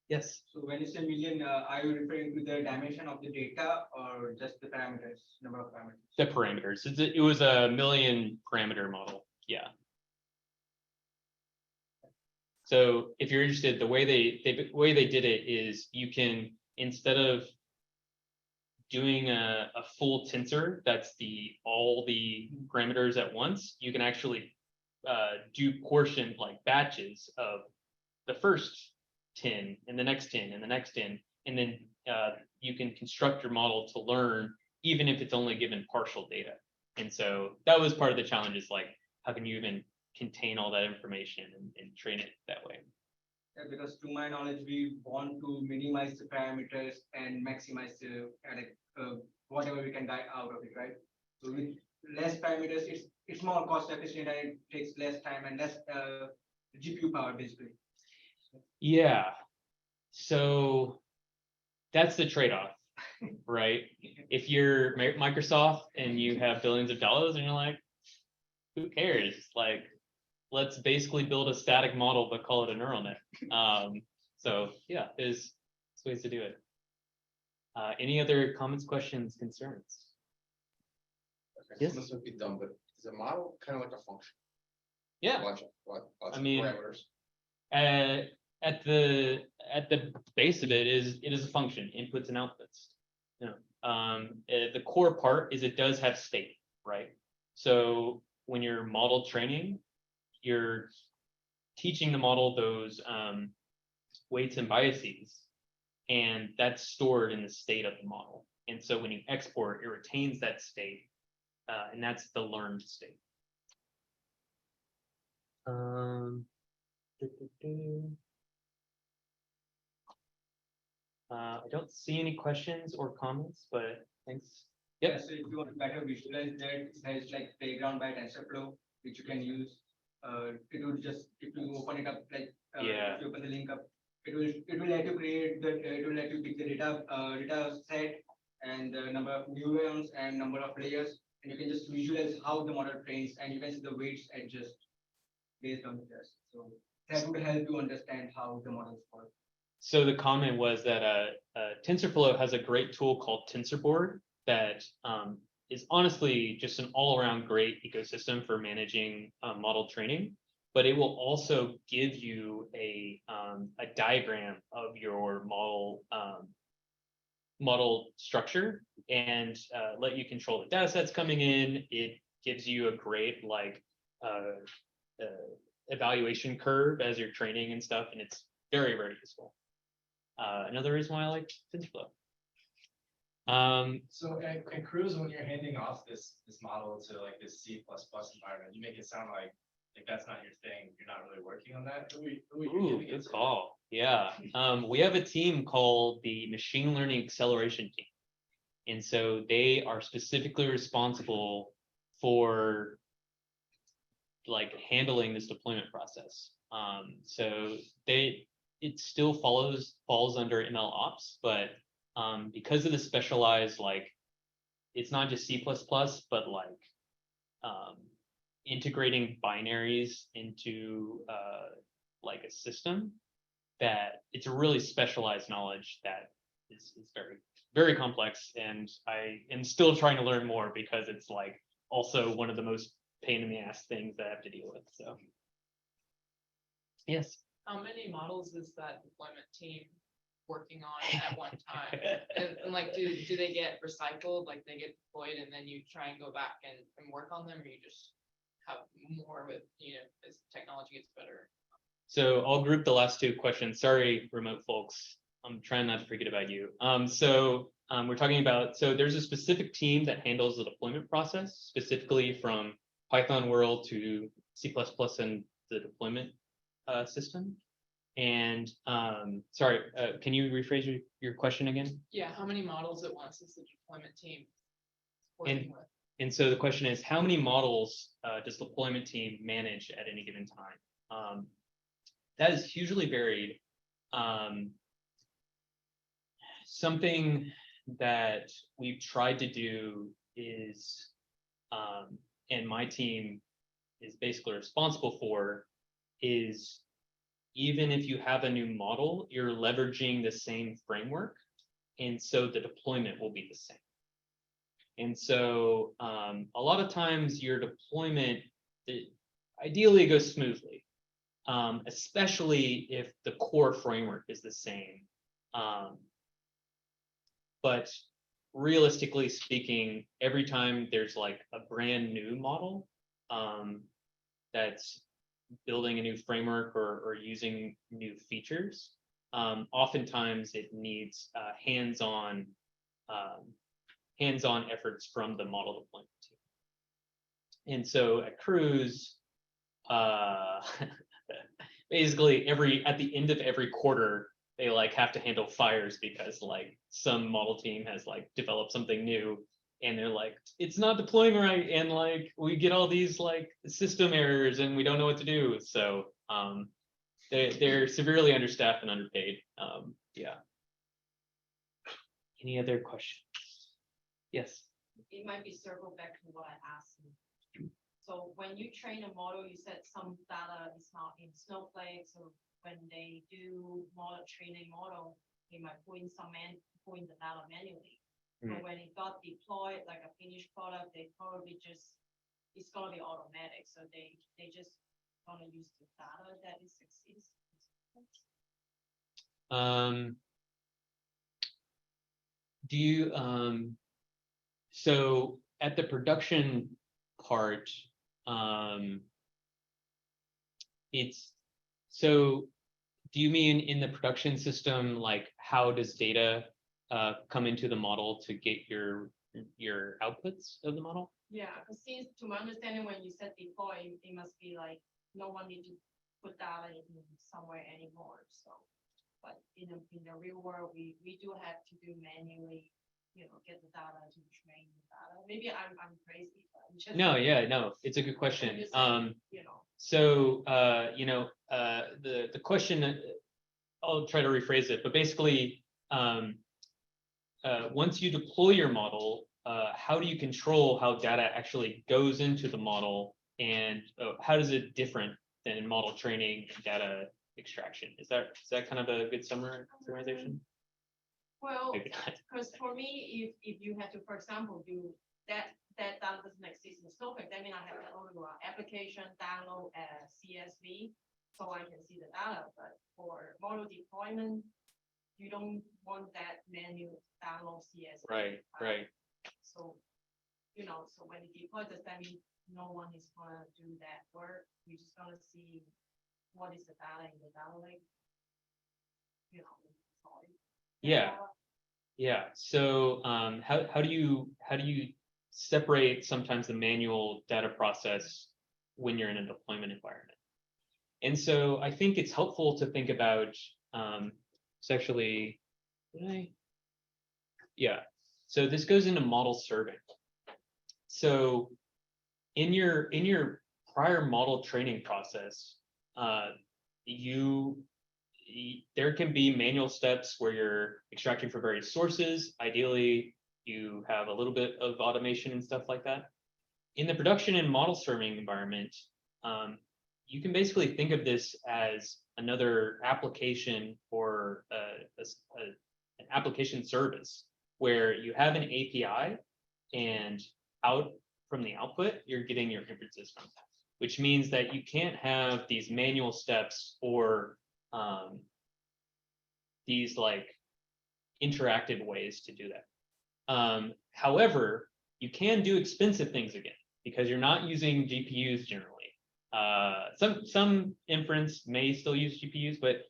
Yes. So when you say million, are you referring to the dimension of the data or just the parameters, number of parameters? The parameters. It was a million parameter model. Yeah. So if you're interested, the way they did it is you can, instead of doing a full tensor that's all the parameters at once, you can actually do portion like batches of the first 10 and the next 10 and the next 10, and then you can construct your model to learn even if it's only given partial data. And so that was part of the challenge, is like, how can you even contain all that information and train it that way? Yeah, because to my knowledge, we want to minimize the parameters and maximize the whatever we can get out of it, right? So with less parameters, it's more cost efficient and it takes less time and less GPU power basically. Yeah. So that's the trade-off, right? If you're Microsoft and you have billions of dollars and you're like, who cares? Like, let's basically build a static model but call it a neural net. So yeah, there's ways to do it. Any other comments, questions, concerns? Okay, Yes. this would be dumb, but is a model kind of like a function? Yeah. Lots I of mean, parameters. At the base of it is a function, inputs and outputs. You know, the core part is it does have state, right? So when you're model training, you're teaching the model those weights and biases, and that's stored in the state of the model. And so when you export, it retains that state, and that's the learned state. I don't see any questions or comments, but thanks. Yep. Yeah, so if you want to better visualize that, there's like playground by TensorFlow, which you can use. It will just, if you open it up, like Yeah. if you open the link up, it will let you create the, it will let you pick the data set and the number of neurons and number of layers, and you can just visualize how the model trains, and you can see the weights adjust based on the test. So that would help you understand how the models work. So the comment was that TensorFlow has a great tool called TensorBoard that is honestly just an all-around great ecosystem for managing model training, but it will also give you a diagram of your model structure and let you control the data sets coming in. It gives you a great like evaluation curve as you're training and stuff, and it's very, very useful. Another reason why I like TensorFlow. So at Cruise, when you're handing off this model to like this C++ environment, you make it sound like if that's not your thing, you're not really working on that. Ooh, good call. Yeah. We have a team called the Machine Learning Acceleration Team. And so they are specifically responsible for like handling this deployment process. So it still falls under ML ops, but because of the specialized, like, it's not just C++, but like integrating binaries into like a system, that it's a really specialized knowledge that is very, very complex. And I am still trying to learn more because it's like also one of the most pain in the ass things that I have to deal with. So yes. How many models is that deployment team working on at one time? And like, do they get recycled? Like they get deployed and then you try and go back and work on them, or you just have more with, as technology gets better. So I'll group the last two questions. Sorry, remote folks. I'm trying not to forget about you. We're talking about, so there's a specific team that handles the deployment process, specifically from Python world to C++ and the deployment system. And sorry, can you rephrase your question again? Yeah, how many models at once is the deployment team working with? And so the question is, how many models does the deployment team manage at any given time? That is hugely varied. Something that we've tried to do is, and my team is basically responsible for, is even if you have a new model, you're leveraging the same framework. And so the deployment will be the same. And so a lot of times your deployment, ideally it goes smoothly, especially if the core framework is the same. But realistically speaking, every time there's like a brand new model that's building a new framework or using new features, oftentimes it needs hands-on efforts from the model deployment team. And so at Cruise, basically at the end of every quarter, they like have to handle fires because like some model team has like developed something new and they're like, it's not deploying right, and like we get all these like system errors and we don't know what to do. So they're severely understaffed and underpaid. Yeah. Any other questions? Yes. It might be circle back to what I asked. So when you train a model, you said some data is not in Snowflake. So when they do training model, they might put in the data manually. But when it got deployed, like a finished product, they probably it's gonna be automatic. So they just gonna use the data that is exists. Do you so at the production part, do you mean in the production system, like how does data come into the model to get your outputs of the model? Yeah, because since to my understanding, when you said deploy, it must be like no one need to put data in somewhere anymore. So, but in the real world, we do have to do manually, get the data to train the data. Maybe I'm crazy, but I'm just No, it's a good question. So the question, I'll try to rephrase it, but basically, once you deploy your model, how do you control how data actually goes into the model, and how does it different than model training and data extraction? Is that kind of a good summarization? Well, because for me, if you have to, for example, do that data doesn't exist in Snowflake, that means I have to go to our application, download a CSV so I can see the data. But for model deployment, you don't want that manual download CSV. Right. So, so when you deploy, does that mean no one is gonna do that work? You're just gonna see what is the data in the data lake. Yeah. So how do you separate sometimes the manual data process when you're in a deployment environment? And so I think it's helpful to think about so this goes into model serving. So in your prior model training process, there can be manual steps where you're extracting from various sources. Ideally, you have a little bit of automation and stuff like that. In the production and model serving environment, you can basically think of this as another application or an application service where you have an API, and out from the output, you're getting your inferences from that, which means that you can't have these manual steps or these like interactive ways to do that. However, you can do expensive things again. because you're not using GPUs generally. Some inference may still use GPUs, but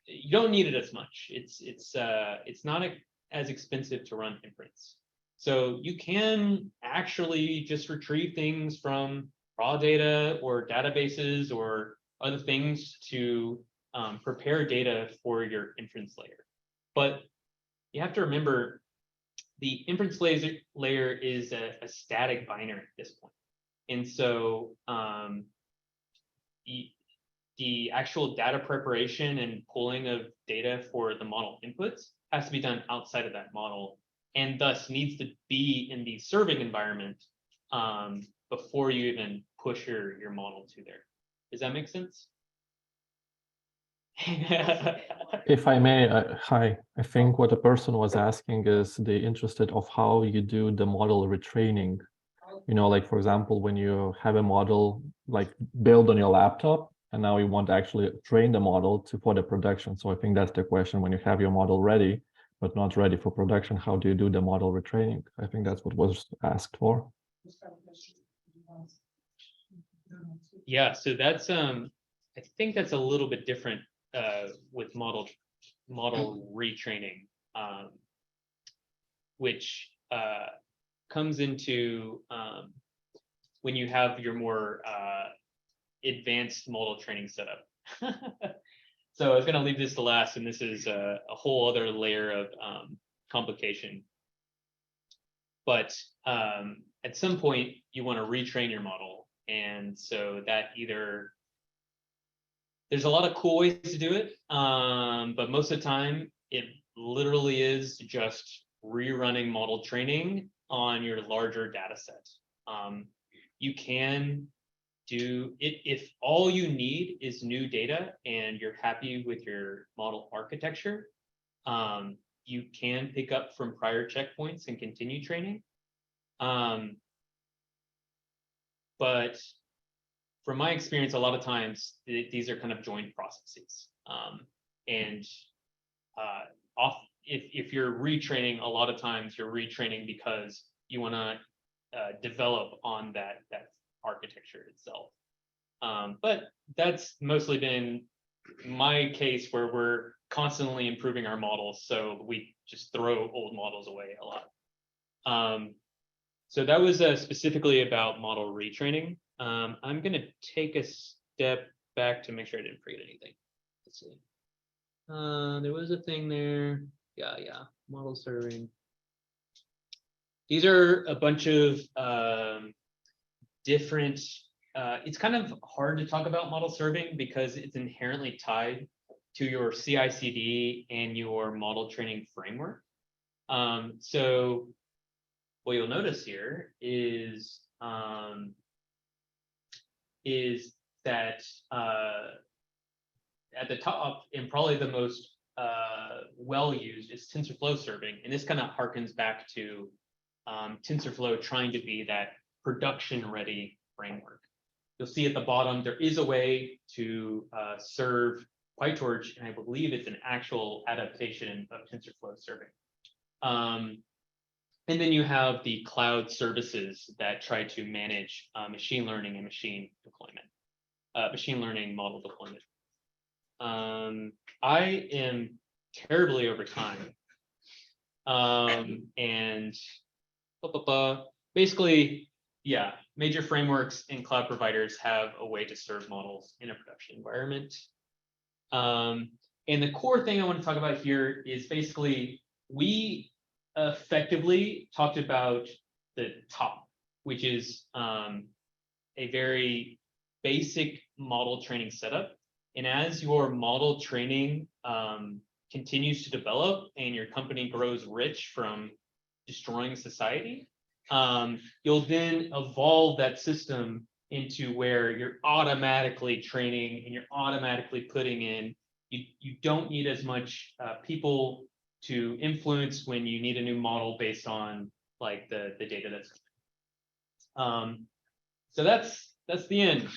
you don't need it as much. It's not as expensive to run inference. So you can actually just retrieve things from raw data or databases or other things to prepare data for your inference layer. But you have to remember the inference layer is a static binary at this point. And so the actual data preparation and pulling of data for the model inputs has to be done outside of that model, and thus needs to be in the serving environment before you even push your model to there. Does that make sense? If I may, hi, I think what the person was asking is they interested of how you do the model retraining. You know, like for example, when you have a model like built on your laptop, and now you want to actually train the model for the production. So I think that's the question. When you have your model ready, but not ready for production, how do you do the model retraining? I think that's what was asked for. Yeah, so that's I think that's a little bit different with model retraining, which comes into when you have your more advanced model training setup. So I was going to leave this to last, and this is a whole other layer of complication. But at some point, you want to retrain your model. And so that either, there's a lot of cool ways to do it, but most of the time, it literally is just rerunning model training on your larger data set. You can do it if all you need is new data and you're happy with your model architecture. You can pick up from prior checkpoints and continue training. But from my experience, a lot of times these are kind of joint processes. If you're retraining, a lot of times you're retraining because you want to develop on that architecture itself. But that's mostly been my case where we're constantly improving our models, so we just throw old models away a lot. So that was specifically about model retraining. I'm going to take a step back to make sure I didn't forget anything. Let's see. There was a thing there. Yeah, model serving. These are a bunch of different, it's kind of hard to talk about model serving because it's inherently tied to your CI/CD and your model training framework. So what you'll notice here is that at the top, and probably the most well used, is TensorFlow serving, and this kind of harkens back to TensorFlow trying to be that production ready framework. You'll see at the bottom there is a way to serve PyTorch, and I believe it's an actual adaptation of TensorFlow serving. And then you have the cloud services that try to manage machine learning and machine learning model deployment. I am terribly over time. And basically, yeah, major frameworks and cloud providers have a way to serve models in a production environment. And the core thing I want to talk about here is basically we effectively talked about the top, which is a very basic model training setup. And as your model training continues to develop and your company grows rich from destroying society, you'll then evolve that system into where you're automatically training and you're automatically putting in, you don't need as much people to influence when you need a new model based on like the data that's so that's the end.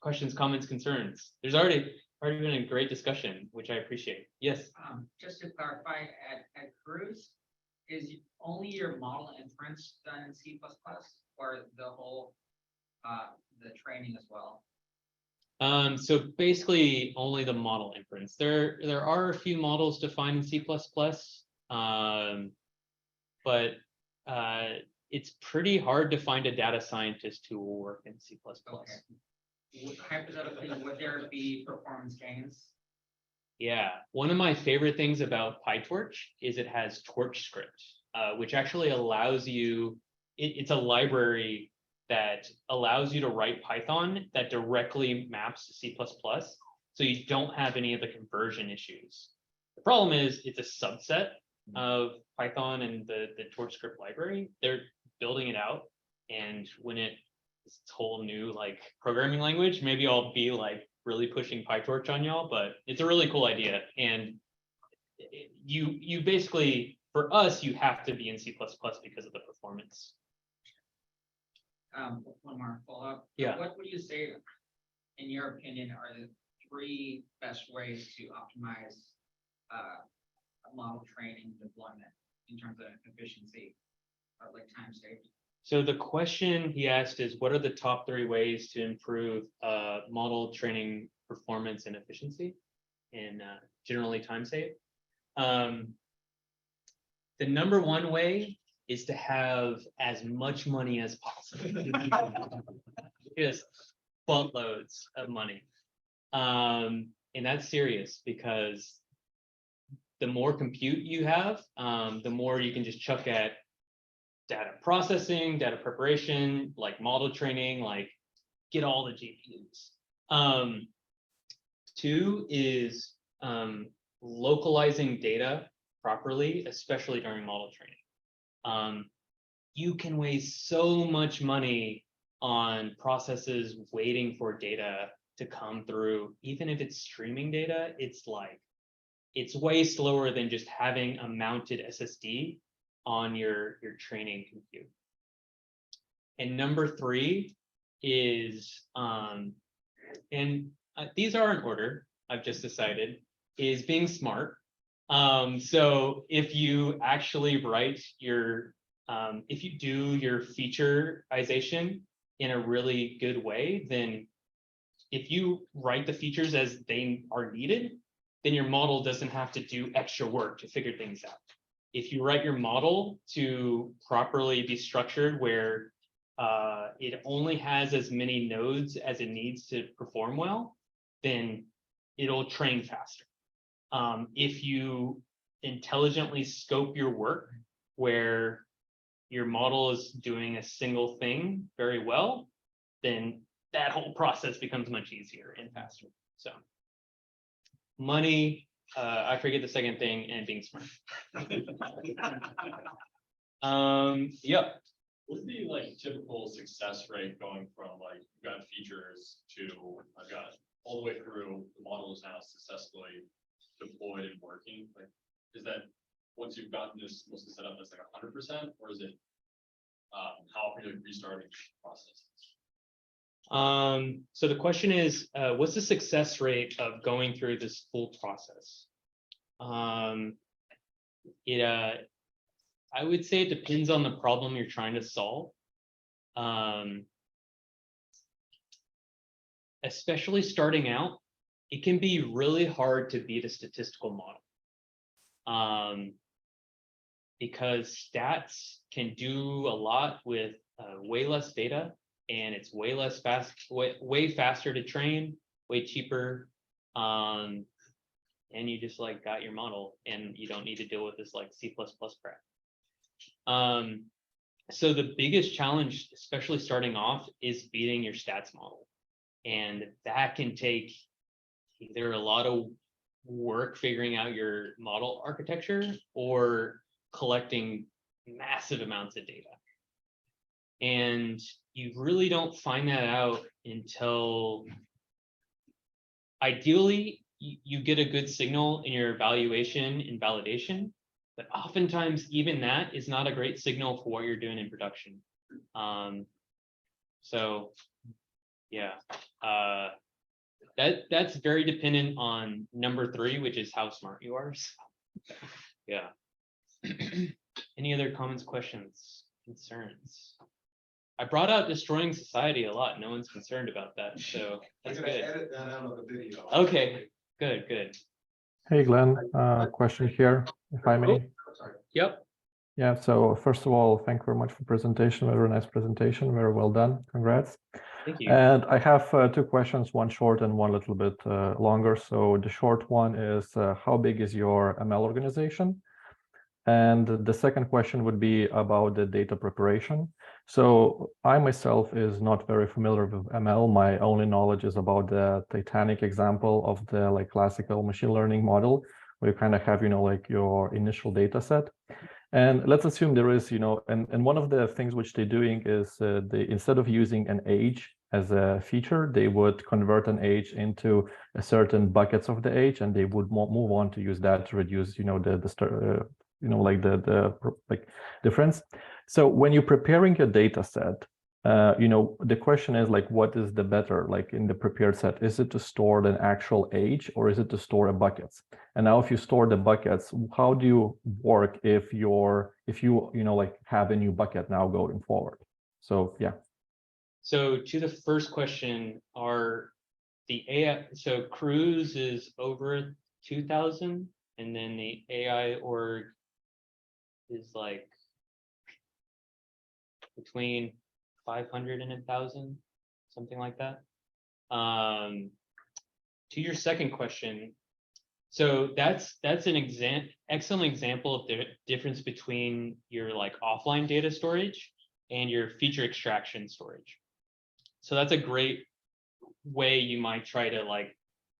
Questions, comments, concerns? There's already been a great discussion, which I appreciate. Yes. Just to clarify, at Cruise, is only your model inference done in C++ or the whole, the training as well? So basically only the model inference. There are a few models defined in C++, but it's pretty hard to find a data scientist who will work in C++. Hypothetically, would there be performance gains? Yeah, one of my favorite things about PyTorch is it has torch script, which actually allows you, it's a library that allows you to write Python that directly maps to C++, so you don't have any of the conversion issues. The problem is it's a subset of Python and the torch script library. They're building it out, and when it's this whole new like programming language, maybe I'll be like really pushing PyTorch on y'all, but it's a really cool idea. And you basically, for us, you have to be in C++ because of the performance. One more follow-up. Yeah. What would you say, in your opinion, are the 3 best ways to optimize a model training deployment in terms of efficiency or like time saved? So the question he asked is, what are the top 3 ways to improve model training performance and efficiency, and generally time save? The number 1 way is to have as much money as possible. Just buttloads of money. And that's serious, because the more compute you have, the more you can just chuck at data processing, data preparation, like model training, like get all the GPUs. 2 is localizing data properly, especially during model training. You can waste so much money on processes waiting for data to come through. Even if it's streaming data, it's way slower than just having a mounted SSD on your training compute. And number 3 is, these are in order, I've just decided, is being smart. So if you actually write your, if you do your featureization in a really good way, then if you write the features as they are needed, then your model doesn't have to do extra work to figure things out. If you write your model to properly be structured where it only has as many nodes as it needs to perform well, then it'll train faster. If you intelligently scope your work where your model is doing a single thing very well, then that whole process becomes much easier and faster. So money, I forget the second thing, and being smart. Yep. What's the like typical success rate going from like you've got features to I've got all the way through, the model is now successfully deployed and working? Like, is that once you've gotten this mostly set up, that's like 100%, or is it how often are you restarting the process? So the question is, what's the success rate of going through this full process? I would say it depends on the problem you're trying to solve. Especially starting out, it can be really hard to beat a statistical model. Because stats can do a lot with way less data, and it's way less fast, way faster to train, way cheaper. And you just like got your model, and you don't need to deal with this like C++ crap. So the biggest challenge, especially starting off, is beating your stats model. And that can take either a lot of work figuring out your model architecture or collecting massive amounts of data. And you really don't find that out until ideally you get a good signal in your evaluation and validation, but oftentimes even that is not a great signal for what you're doing in production. So yeah, that's very dependent on number 3, which is how smart you are. So, yeah. Any other comments, questions, concerns? I brought out destroying society a lot. No one's concerned about that, so I'm that's gonna good. edit that out of the video. Okay, good. Hey, Glenn, question here, if I may. Sorry. Yep. Yeah, so first of all, thank you very much for presentation. Very nice presentation. Very well done. Congrats. Thank you. And I have two questions, one short and one a little bit longer. So the short one is how big is your ML organization? And the second question would be about the data preparation. So I myself is not very familiar with ML. My only knowledge is about the Titanic example of the like classical machine learning model, where you kind of have, like your initial data set. And let's assume there is, and one of the things which they're doing is they, instead of using an age as a feature, they would convert an age into a certain buckets of the age, and they would move on to use that to reduce, like difference. So when you're preparing your data set, the question is like, what is the better, like in the prepared set? Is it to store an actual age or is it to store a buckets? And now if you store the buckets, how do you work if you like have a new bucket now going forward? So yeah. So to the first question, the AI, so Cruise is over 2,000, and then the AI org is like between 500 and 1,000, something like that. To your second question, so that's an excellent example of the difference between your like offline data storage and your feature extraction storage. So that's a great way you might try to like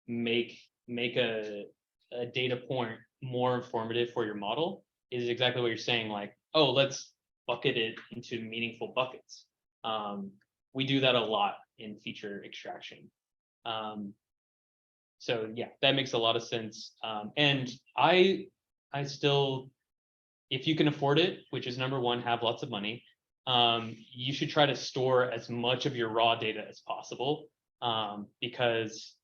make a data point more informative for your model, is exactly what you're saying, like, oh, let's bucket it into meaningful buckets. We do that a lot in feature extraction. So yeah, that makes a lot of sense. And I still, if you can afford it, which is number one, have lots of money, you should try to store as much of your raw data as possible, because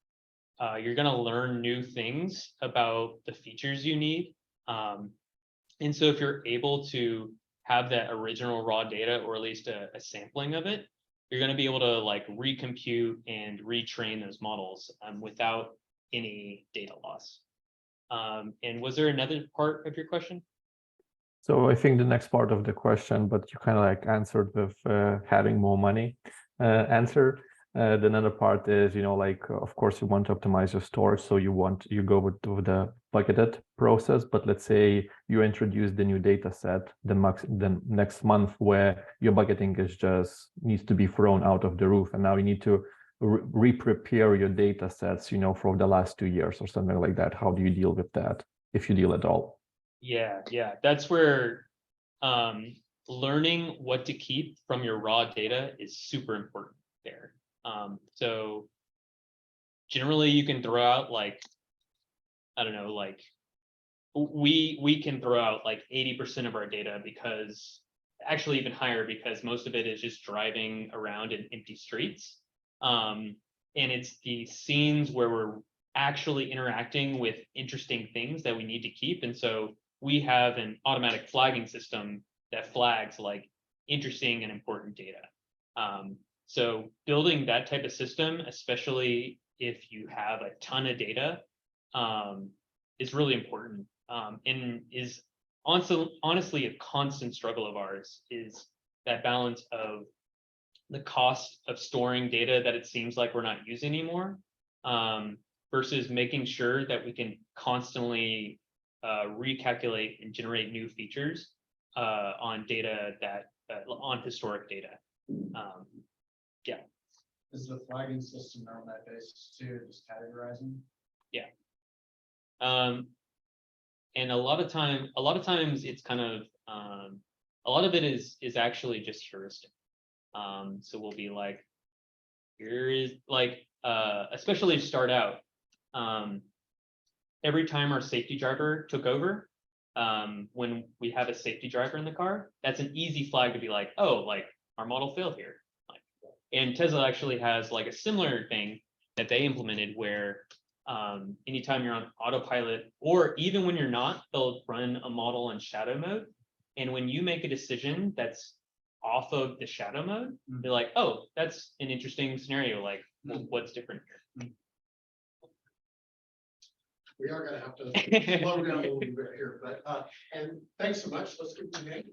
you're going to learn new things about the features you need. And so if you're able to have that original raw data, or at least a sampling of it, you're going to be able to like recompute and retrain those models without any data loss. And was there another part of your question? So I think the next part of the question, but you kind of like answered with having more money answer. The another part is, like, of course, you want to optimize your storage. So you go with the bucketed process, but let's say you introduce the new data set the next month, where your bucketing is just needs to be thrown out of the roof. And now you need to re-prepare your data sets, for the last 2 years or something like that. How do you deal with that, if you deal at all? Yeah, that's where learning what to keep from your raw data is super important there. So generally you can throw out like, I don't know, like we can throw out like 80% of our data, because actually even higher, because most of it is just driving around in empty streets. And it's the scenes where we're actually interacting with interesting things that we need to keep. And so we have an automatic flagging system that flags like interesting and important data. So building that type of system, especially if you have a ton of data, is really important, and is honestly a constant struggle of ours, is that balance of the cost of storing data that it seems like we're not using anymore, versus making sure that we can constantly recalculate and generate new features on data on historic data. Yeah. Is the flagging system on that basis too, just categorizing? Yeah. And a lot of times it's kind of a lot of it is actually just heuristic. So we'll be like, here is like, especially to start out, every time our safety driver took over, when we have a safety driver in the car, that's an easy flag to be like, oh, like our model failed here. And Tesla actually has like a similar thing that they implemented, where anytime you're on autopilot, or even when you're not, they'll run a model in shadow mode. And when you make a decision that's off of the shadow mode, Mhm. they're like, oh, that's an interesting scenario. Like, well, what's different here? We are gonna have to slow down a little bit here, but, and thanks so much. Let's give it a name.